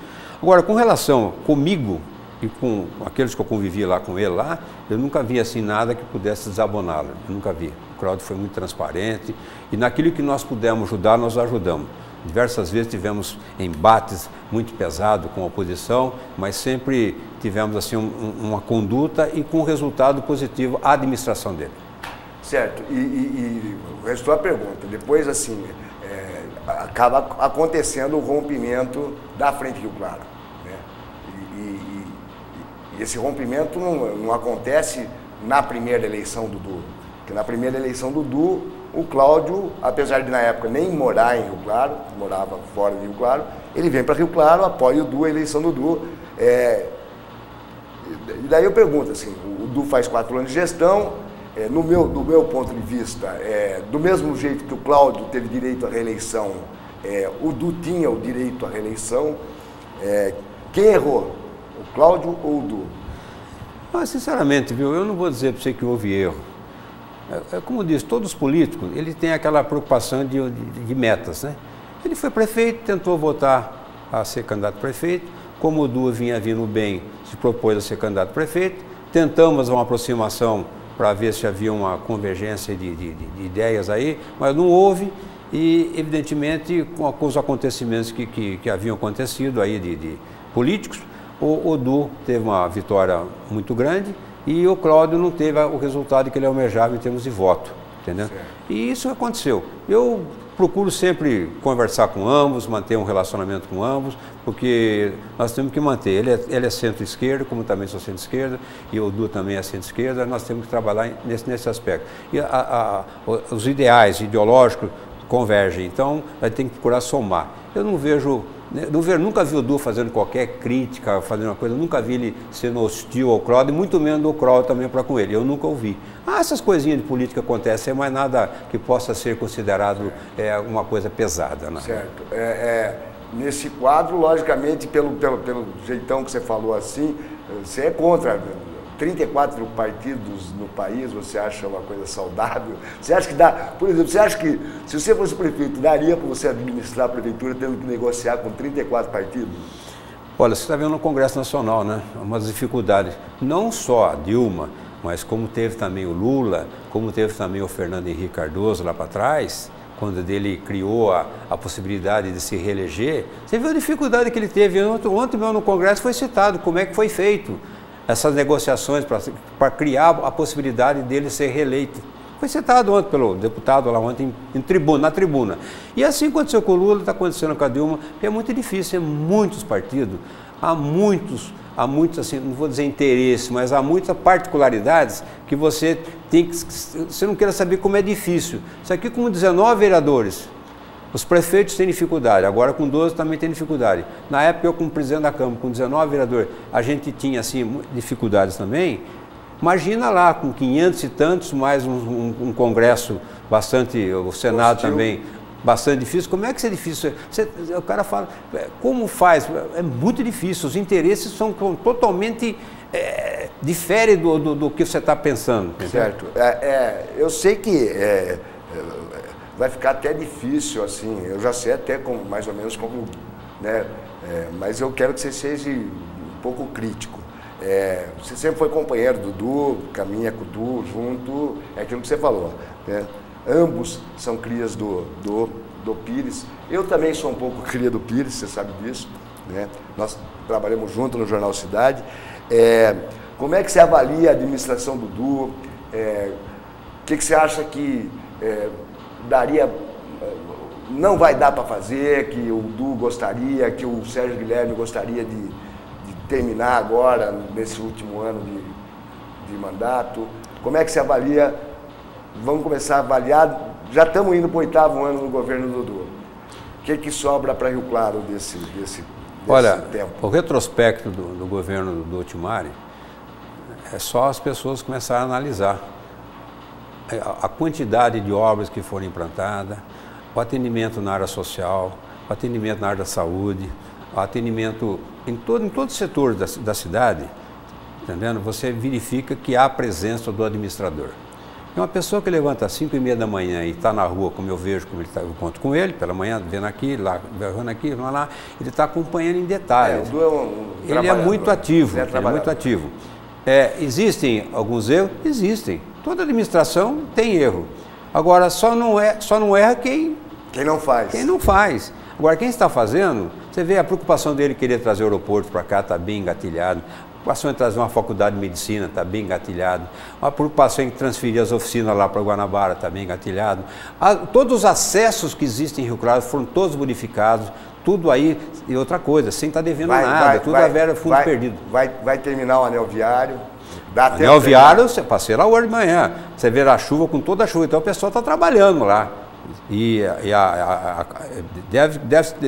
Agora, com relação comigo e com aqueles que eu convivi lá com ele lá, eu nunca vi assim nada que pudesse desaboná-lo, eu nunca vi. O Cláudio foi muito transparente e naquilo que nós pudemos ajudar, nós ajudamos. Diversas vezes tivemos embates muito pesados com a oposição, mas sempre tivemos assim uma conduta e com resultado positivo à administração dele. Certo, e restou a pergunta, depois assim, acaba acontecendo o rompimento da Frente Rio Claro, né? E esse rompimento não acontece na primeira eleição do Du, porque na primeira eleição do Du, o Cláudio, apesar de na época nem morar em Rio Claro, morava fora de Rio Claro, ele vem para Rio Claro, apoia o Du, a eleição do Du. E daí eu pergunto assim, o Du faz 4 anos de gestão, do meu ponto de vista, do mesmo jeito que o Cláudio teve direito à reeleição, o Du tinha o direito à reeleição. Quem errou? O Cláudio ou o Du? Mas, sinceramente, viu, eu não vou dizer para você que houve erro. Como disse, todos os políticos, ele tem aquela preocupação de metas, né? Ele foi prefeito, tentou voltar a ser candidato a prefeito, como o Du vinha vindo bem, se propôs a ser candidato a prefeito, tentamos uma aproximação para ver se havia uma convergência de ideias aí, mas não houve. E, evidentemente, com os acontecimentos que haviam acontecido aí de políticos, o Du teve uma vitória muito grande e o Cláudio não teve o resultado que ele almejava em termos de voto, entendeu? Certo. E isso aconteceu. Eu procuro sempre conversar com ambos, manter um relacionamento com ambos, porque nós temos que manter. Ele é centro-esquerda, como também sou centro-esquerda, e o Du também é centro-esquerda, nós temos que trabalhar nesse aspecto. E os ideais ideológicos convergem, então a gente tem que procurar somar. Eu nunca vi o Du fazendo qualquer crítica, fazendo uma coisa, nunca vi ele sendo hostil ao Cláudio, e muito menos o Cláudio também para com ele, eu nunca ouvi. Essas coisinhas de política acontecem, mas nada que possa ser considerado uma coisa pesada. Né? Certo. Nesse quadro, logicamente, pelo jeitão que você falou assim, você é contra 34 partidos no país, você acha uma coisa saudável? Você acha que dá, por exemplo, você acha que se você fosse prefeito, daria para você administrar a prefeitura tendo que negociar com 34 partidos? Olha, você está vendo no Congresso Nacional, né? Umas dificuldades, não só a Dilma, mas como teve também o Lula, como teve também o Fernando Henrique Cardoso lá para trás, quando ele criou a possibilidade de se reeleger, você viu a dificuldade que ele teve. Ontem mesmo no Congresso foi citado como é que foi feito essas negociações para criar a possibilidade dele ser reeleito. Foi citado ontem pelo deputado lá ontem na tribuna. E assim aconteceu com o Lula, está acontecendo com a Dilma, porque é muito difícil, é muitos partidos, há muitos, assim, não vou dizer interesse, mas há muitas particularidades que você tem que, você não queira saber como é difícil. Isso aqui com 19 vereadores, os prefeitos têm dificuldade, agora com 12 também tem dificuldade. Na época eu como presidente da Câmara, com 19 vereadores, a gente tinha assim dificuldades também. Imagina lá, com 500 e tantos, mais um Congresso bastante, o Senado positivo. Também, bastante difícil. Como é que isso é difícil? O cara fala, como faz? É muito difícil, os interesses são totalmente, diferem do que você está pensando. Certo. Eu sei que vai ficar até difícil, assim, eu já sei até mais ou menos como, né, mas eu quero que você seja um pouco crítico. Você sempre foi companheiro do Dudu, caminha com o Dudu junto, é aquilo que você falou, né? Ambos são crias do Pires. Eu também sou um pouco cria do Pires, você sabe disso, né? Nós trabalhamos junto no Jornal Cidade. Como é que você avalia a administração do Dudu? O que você acha que não vai dar para fazer, que o Dudu gostaria, que o Sérgio Guilherme gostaria de terminar agora, nesse último ano de mandato? Como é que você avalia? Vamos começar a avaliar, já estamos indo para o 8º ano no governo do Dudu. O que sobra para Rio Claro desse tempo? O retrospecto do governo do Ultimari, é só as pessoas começarem a analisar a quantidade de obras que foram implantadas, o atendimento na área social, o atendimento na área da saúde, o atendimento em todo o setor da cidade, entendendo? Você verifica que há a presença do administrador. É uma pessoa que levanta às 5h30 da manhã e está na rua, como eu vejo, eu conto com ele, pela manhã, vendo aqui, lá, vendo aqui, lá, ele está acompanhando em detalhes. Ele é muito ativo, Existem alguns erros? Existem. Toda administração tem erro. Agora, só não erra quem não faz. Quem não faz. Agora, quem está fazendo, você vê a preocupação dele querer trazer o aeroporto para cá, está bem engatilhado. A preocupação em trazer uma faculdade de medicina, está bem engatilhado. A preocupação em transferir as oficinas lá para Guanabara, está bem engatilhado. Todos os acessos que existem em Rio Claro foram todos modificados. Tudo aí, e outra coisa, sem estar devendo nada, tudo a vera fundo perdido. Vai terminar o anel viário. Anel viário, você passei lá hoje de manhã. Você vê a chuva com toda a chuva, então o pessoal está trabalhando lá.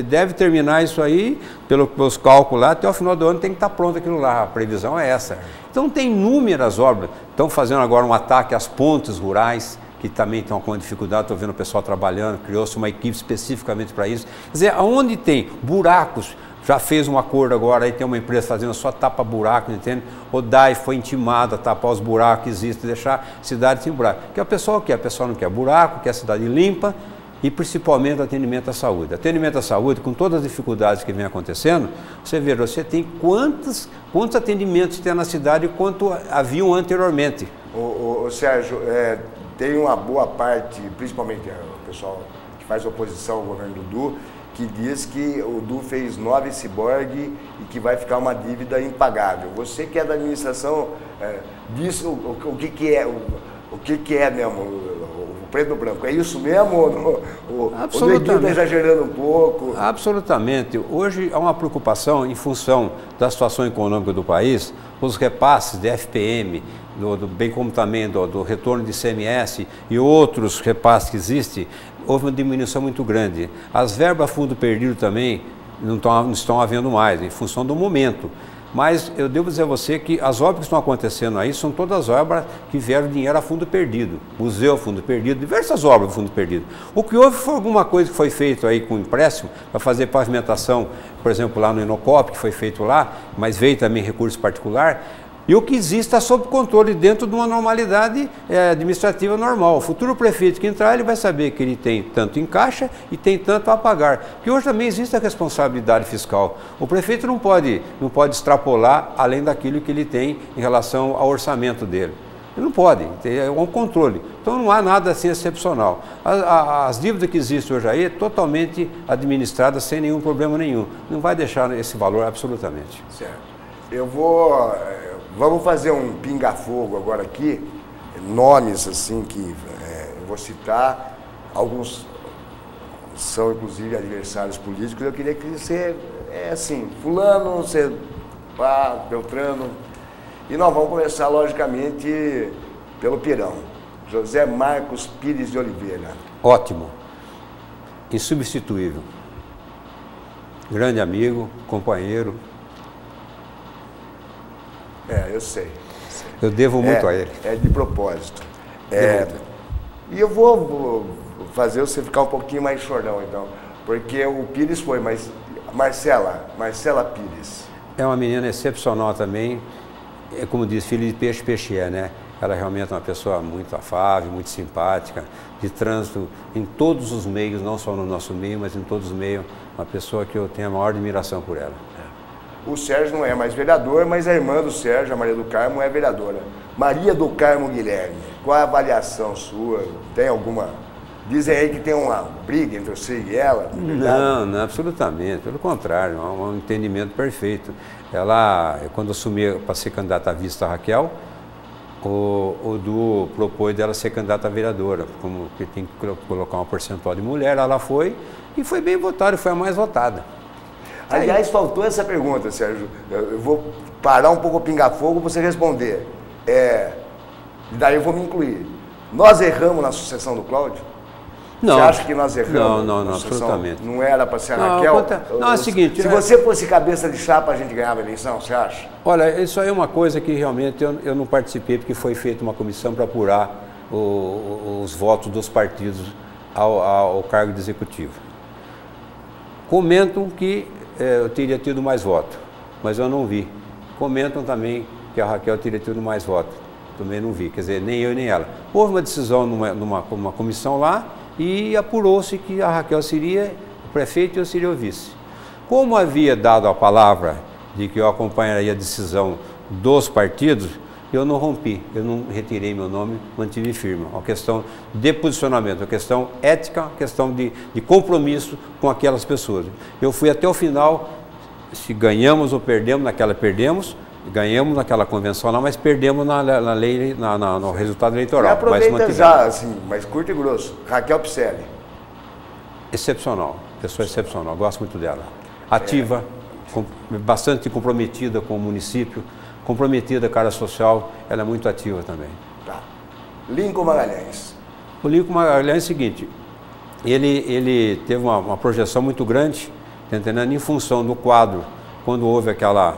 Deve terminar isso aí, pelos cálculos lá, até o final do ano tem que estar pronto aquilo lá, a previsão é essa. Então tem inúmeras obras, estão fazendo agora um ataque às pontes rurais, que também estão com dificuldade, estou vendo o pessoal trabalhando, criou-se uma equipe especificamente para isso. Quer dizer, onde tem buracos, já fez um acordo agora, aí tem uma empresa fazendo só tapa-buraco, entende? O DAI foi intimado a tapar os buracos que existem, deixar a cidade sem buraco. Que a pessoa quer? A pessoa não quer buraco, quer a cidade limpa e principalmente atendimento à saúde. Atendimento à saúde, com todas as dificuldades que vem acontecendo, você tem quantos atendimentos tem na cidade quanto haviam anteriormente. O Sérgio, tem uma boa parte, principalmente o pessoal que faz oposição ao governo do Dudu, que diz que o Dudu fez 9 ciborgue e que vai ficar uma dívida impagável. Você que é da administração, diz o que é mesmo, o preto no branco, é isso mesmo? O Neguinho está exagerando um pouco? Absolutamente. Hoje há uma preocupação em função da situação econômica do país, os repasses de FPM, bem como também do retorno de ICMS e outros repasses que existem, houve uma diminuição muito grande. As verbas fundo perdido também não estão havendo mais, em função do momento. Mas eu devo dizer a você que as obras que estão acontecendo aí são todas obras que vieram dinheiro a fundo perdido. Museu a fundo perdido, diversas obras a fundo perdido. O que houve foi alguma coisa que foi feito aí com empréstimo para fazer pavimentação, por exemplo, lá no Inocop, que foi feito lá, mas veio também recurso particular. E o que existe está sob controle dentro de uma normalidade administrativa normal. O futuro prefeito que entrar, ele vai saber que ele tem tanto em caixa e tem tanto a pagar. Porque hoje também existe a responsabilidade fiscal. O prefeito não pode extrapolar além daquilo que ele tem em relação ao orçamento dele. Ele não pode, é um controle. Então não há nada assim excepcional. As dívidas que existem hoje aí é totalmente administradas sem nenhum problema nenhum. Não vai deixar esse valor absolutamente. Certo. Vamos fazer um pinga-fogo agora aqui, nomes assim que eu vou citar, alguns são inclusive adversários políticos. Eu queria que você, assim, fulano, você, Beltrano, e nós vamos começar logicamente pelo Pirão, José Marcos Pires de Oliveira. Ótimo, insubstituível, grande amigo, companheiro. Eu sei. Eu devo muito a ele. É de propósito. E eu vou fazer você ficar um pouquinho mais chordão, então. Porque o Pires foi, mas Marcela Pires. É uma menina excepcional também. É como diz, filho de peixe, peixe é, né? Ela realmente é uma pessoa muito afável, muito simpática, de trânsito em todos os meios, não só no nosso meio, mas em todos os meios. Uma pessoa que eu tenho a maior admiração por ela. O Sérgio não é mais vereador, mas a irmã do Sérgio, a Maria do Carmo, é vereadora. Maria do Carmo Guilherme, qual a avaliação sua? Tem alguma... Dizem aí que tem uma briga entre você e ela? Não, absolutamente. Pelo contrário, é um entendimento perfeito. Ela, quando assumi para ser candidata à vice da Raquel, o Du propôs dela ser candidata a vereadora, como que tem que colocar uma percentual de mulher, ela foi e foi bem votada, foi a mais votada. Aliás, faltou essa pergunta, Sérgio. Eu vou parar um pouco o pinga-fogo para você responder. Daí eu vou me incluir. Nós erramos na sucessão do Cláudio? Não. Você acha que nós erramos? Não, absolutamente. Não era para ser a Raquel? Não, é o seguinte... Se você fosse cabeça de chapa, a gente ganhava a eleição, você acha? Olha, isso aí é uma coisa que realmente eu não participei, porque foi feita uma comissão para apurar os votos dos partidos ao cargo de executivo. Comentam que eu teria tido mais votos, mas eu não vi. Comentam também que a Raquel teria tido mais votos, também não vi, quer dizer, nem eu nem ela. Houve uma decisão numa comissão lá e apurou-se que a Raquel seria o prefeito e eu seria o vice. Como havia dado a palavra de que eu acompanharia a decisão dos partidos, eu não rompi, eu não retirei meu nome, mantive firme. Uma questão de posicionamento, uma questão ética, uma questão de compromisso com aquelas pessoas. Eu fui até o final, se ganhamos ou perdemos, perdemos, ganhamos naquela convenção lá, mas perdemos na lei, no resultado eleitoral. E aproveita já, assim, mas curto e grosso, Raquel Picelli. Excepcional, pessoa excepcional, gosto muito dela. Ativa, bastante comprometida com o município, comprometida com a área social, ela é muito ativa também. Tá. Lincoln Magalhães. O Lincoln Magalhães é o seguinte, ele teve uma projeção muito grande, tá entendendo? Em função do quadro, quando houve aquela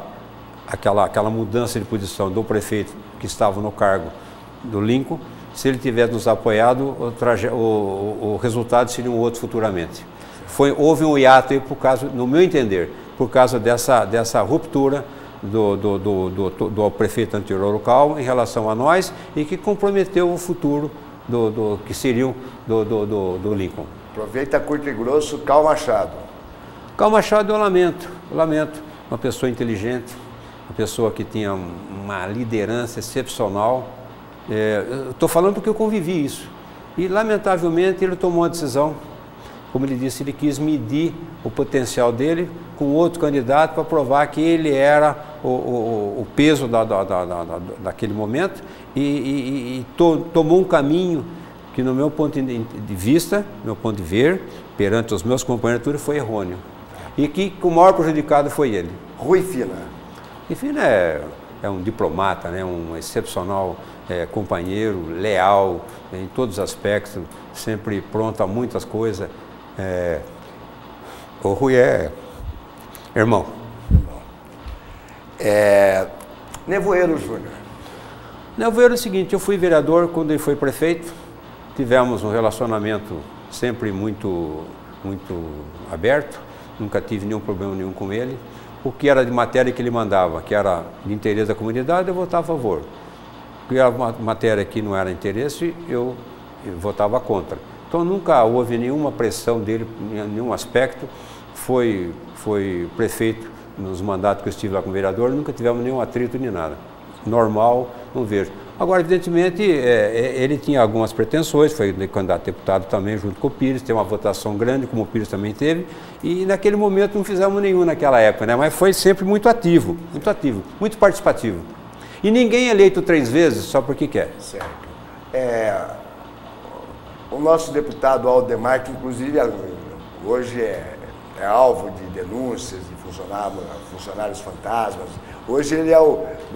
mudança de posição do prefeito que estava no cargo do Lincoln, se ele tivesse nos apoiado, o resultado seria um outro futuramente. Houve um hiato aí, por causa, no meu entender, por causa dessa ruptura do prefeito anterior local em relação a nós e que comprometeu o futuro que seria do Lincoln. Aproveita curto e grosso, Cal Machado. Cal Machado eu lamento, uma pessoa inteligente, uma pessoa que tinha uma liderança excepcional. Estou falando porque eu convivi isso. E lamentavelmente ele tomou uma decisão, como ele disse, ele quis medir o potencial dele com outro candidato para provar que ele era o peso daquele momento e tomou um caminho que, no meu ponto de vista, meu ponto de ver, perante os meus companheiros, foi errôneo. E que o maior prejudicado foi ele. Rui Fina. Rui Fina é um diplomata, né? Um excepcional companheiro, leal em todos os aspectos, sempre pronto a muitas coisas. O Rui é irmão. Nevoeiro Júnior. Nevoeiro é o seguinte, eu fui vereador quando ele foi prefeito, tivemos um relacionamento sempre muito aberto, nunca tive nenhum problema nenhum com ele. O que era de matéria que ele mandava, que era de interesse da comunidade, eu votava a favor. O que era uma matéria que não era de interesse, eu votava contra. Então nunca houve nenhuma pressão dele em nenhum aspecto. Foi prefeito nos mandatos que eu estive lá como vereador, nunca tivemos nenhum atrito nem nada. Normal, não vejo. Agora, evidentemente, ele tinha algumas pretensões, foi candidato a deputado também junto com o Pires, tem uma votação grande, como o Pires também teve, e naquele momento não fizemos nenhum naquela época, né? Mas foi sempre muito ativo, muito participativo. E ninguém é eleito 3 vezes só porque quer. Certo. O nosso deputado Aldemar, que inclusive hoje é alvo de denúncias de funcionários fantasmas. Hoje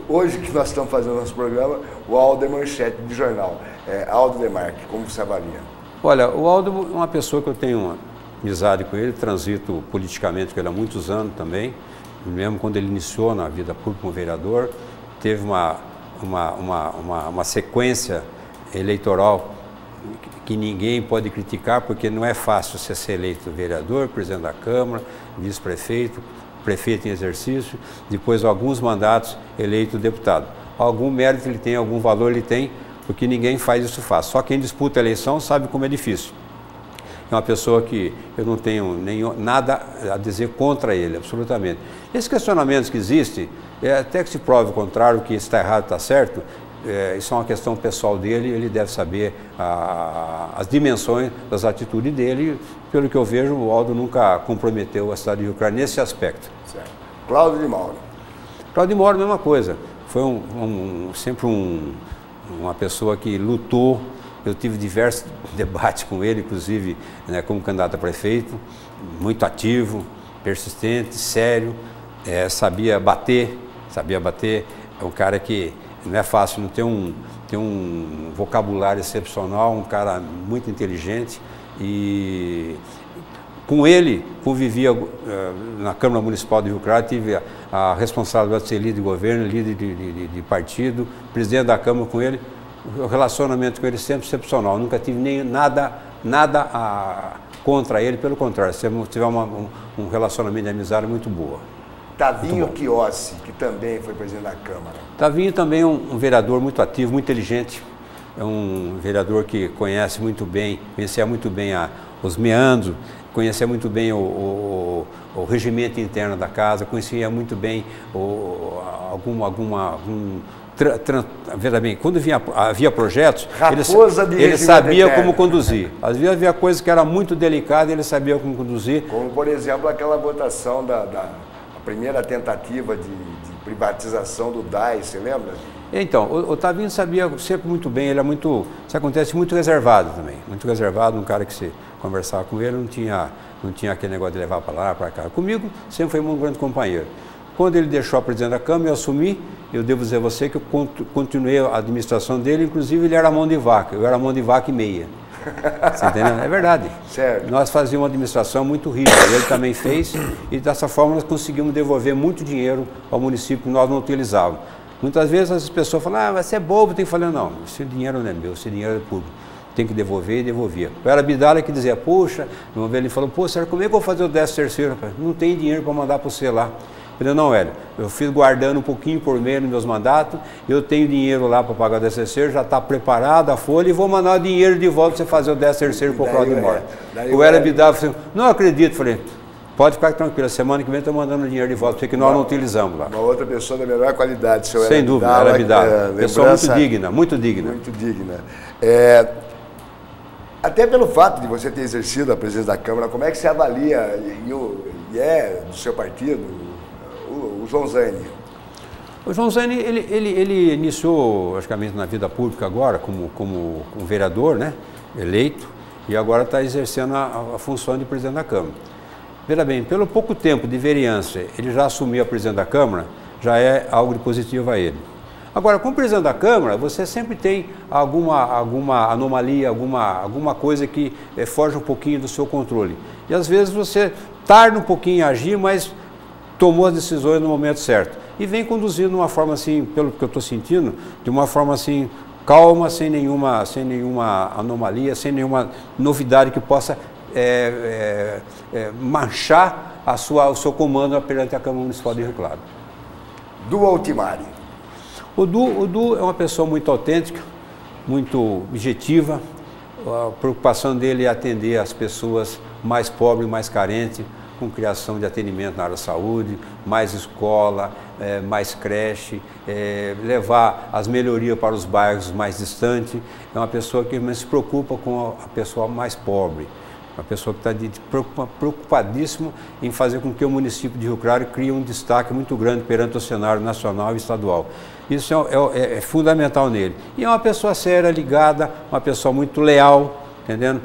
hoje que nós estamos fazendo nosso programa, o Aldo é manchete de jornal. Aldo Demarque, como você avalia? Olha, o Aldo é uma pessoa que eu tenho uma amizade com ele, transito politicamente com ele há muitos anos também. Mesmo quando ele iniciou na vida pública como vereador, teve uma sequência eleitoral que ninguém pode criticar, porque não é fácil você ser eleito vereador, presidente da Câmara, vice-prefeito, prefeito em exercício, depois alguns mandatos eleito deputado. Algum mérito ele tem, algum valor ele tem, porque ninguém faz isso fácil. Só quem disputa a eleição sabe como é difícil. É uma pessoa que eu não tenho nada a dizer contra ele, absolutamente. Esses questionamentos que existem, até que se prove o contrário, que está errado, está certo, isso é uma questão pessoal dele, ele deve saber as dimensões das atitudes dele. Pelo que eu vejo, o Aldo nunca comprometeu a cidade de Rio Claro nesse aspecto. Certo. Cláudio de Mauro. Cláudio de Mauro, mesma coisa. Foi sempre uma pessoa que lutou. Eu tive diversos debates com ele, inclusive, né, como candidato a prefeito, muito ativo, persistente, sério, sabia bater. É um cara que não é fácil, não tem um vocabulário excepcional, um cara muito inteligente. E com ele convivia na Câmara Municipal de Rio Claro, tive a responsabilidade de ser líder de governo, líder de partido, presidente da Câmara com ele. O relacionamento com ele sempre excepcional, nunca tive nada contra ele, pelo contrário, tivemos um relacionamento de amizade muito boa. Tavinho Chiossi, que também foi presidente da Câmara. Tavinho também é um vereador muito ativo, muito inteligente. É um vereador que conhecia muito bem os meandros, conhecia muito bem o regimento interno da casa, conhecia muito bem veja bem, quando havia projetos, ele sabia como conduzir. Às vezes havia coisas que eram muito delicadas e ele sabia como conduzir. Como, por exemplo, aquela votação a primeira tentativa de privatização do DAI, você lembra? Então, o Tavinho sabia sempre muito bem, ele isso acontece muito reservado também, muito reservado, um cara que se conversava com ele não tinha aquele negócio de levar para lá, para cá. Comigo sempre foi um grande companheiro. Quando ele deixou a presidente da Câmara, eu assumi, eu devo dizer a você que eu continuei a administração dele, inclusive ele era mão de vaca, eu era mão de vaca e meia. Você entendeu? É verdade. Certo. Nós fazíamos uma administração muito rígida, ele também fez, e dessa forma nós conseguimos devolver muito dinheiro ao município que nós não utilizávamos. Muitas vezes as pessoas falam, mas você é bobo, tem que falar, não, esse dinheiro não é meu, esse dinheiro é público, tem que devolver e devolvia. Eu era Bidala que dizia, poxa, uma vez ele falou, pô, senhor, como é que eu vou fazer o 13º? Não tem dinheiro para mandar para você lá. Eu falei, não, Hélio, eu fiz guardando um pouquinho por mês nos meus mandatos, eu tenho dinheiro lá para pagar o 13º, já está preparado a folha e vou mandar o dinheiro de volta para você fazer o 13º com o Cláudio de Mauro. O Hélio Bidala falou, não acredito, falei, pode ficar tranquilo, semana que vem estou mandando o dinheiro de volta, porque nós não utilizamos lá. Uma outra pessoa da melhor qualidade, seu Sem dúvida, Hélio Bidala. Pessoa muito digna, muito digna. Muito digna. Até pelo fato de você ter exercido a presidência da Câmara, como é que você avalia, do seu partido, o João Zani? O João Zani, ele iniciou, logicamente, na vida pública agora, como um vereador, né, eleito, e agora está exercendo a função de presidente da Câmara. Veja bem, pelo pouco tempo de vereança, ele já assumiu a presidente da Câmara, já é algo de positivo a ele. Agora, como presidente da Câmara, você sempre tem alguma anomalia, alguma coisa que foge um pouquinho do seu controle. E às vezes você tarda um pouquinho a agir, mas tomou as decisões no momento certo. E vem conduzindo de uma forma assim, pelo que eu estou sentindo, de uma forma assim, calma, sem nenhuma anomalia, sem nenhuma novidade que possa manchar o seu comando perante a Câmara Municipal de Rio Claro. Du Altimari. O Du é uma pessoa muito autêntica, muito objetiva. A preocupação dele é atender as pessoas mais pobres, mais carentes, com criação de atendimento na área da saúde, mais escola, mais creche, levar as melhorias para os bairros mais distantes. É uma pessoa que se preocupa com a pessoa mais pobre. Uma pessoa que está preocupadíssimo em fazer com que o município de Rio Claro crie um destaque muito grande perante o cenário nacional e estadual. Isso é fundamental nele. E é uma pessoa séria, ligada, uma pessoa muito leal, entendendo?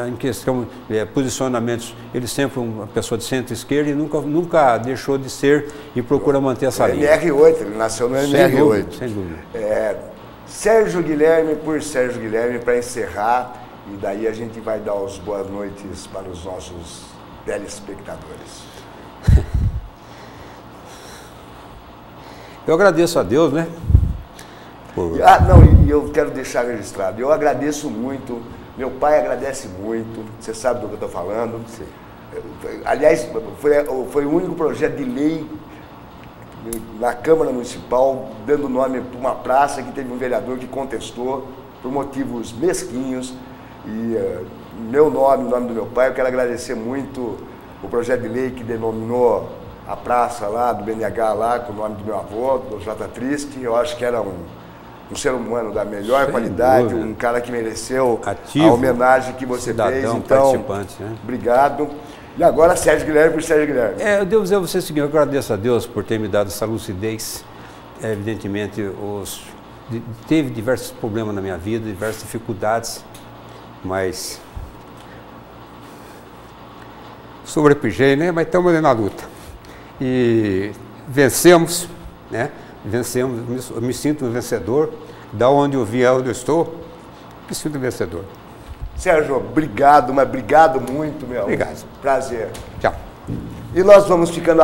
Em questão de posicionamentos, ele sempre uma pessoa de centro-esquerda e nunca deixou de ser e procura manter essa linha. MR8, ele nasceu no MR8. Sem dúvida. Sérgio Guilherme por Sérgio Guilherme, para encerrar, e daí a gente vai dar as boas noites para os nossos telespectadores. Eu agradeço a Deus, né? E eu quero deixar registrado, eu agradeço muito, meu pai agradece muito, você sabe do que eu estou falando. Sim. Aliás, foi o único projeto de lei na Câmara Municipal, dando nome para uma praça que teve um vereador que contestou por motivos mesquinhos. E meu nome, o nome do meu pai, eu quero agradecer muito o projeto de lei que denominou a praça lá, do BNH lá, com o nome do meu avô, do J. Triste. Eu acho que era um ser humano da melhor Sem qualidade, dúvida. Um cara que mereceu Ativo, a homenagem que você cidadão, fez. Então, participante, né? Obrigado. E agora Sérgio Guilherme por Sérgio Guilherme. Eu devo dizer a você o seguinte, eu agradeço a Deus por ter me dado essa lucidez. Evidentemente, teve diversos problemas na minha vida, diversas dificuldades, mas sobrepujei, né? Mas estamos na luta. E vencemos, né? Vencemos, eu me sinto um vencedor. Da onde eu vim, onde eu estou, me sinto um vencedor. Sérgio, obrigado, mas obrigado muito, meu. Obrigado. Prazer. Tchau. E nós vamos ficando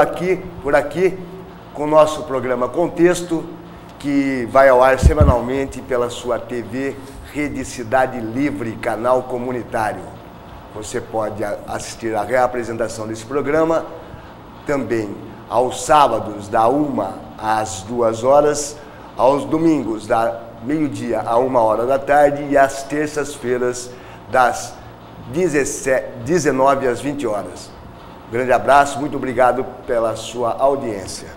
por aqui, com o nosso programa Contexto, que vai ao ar semanalmente pela sua TV Rede Cidade Livre, canal comunitário. Você pode assistir à reapresentação desse programa também aos sábados, da 1 às 2 horas, aos domingos, da meio-dia a 1 hora da tarde e às terças-feiras, das 19 às 20 horas. Grande abraço, muito obrigado pela sua audiência.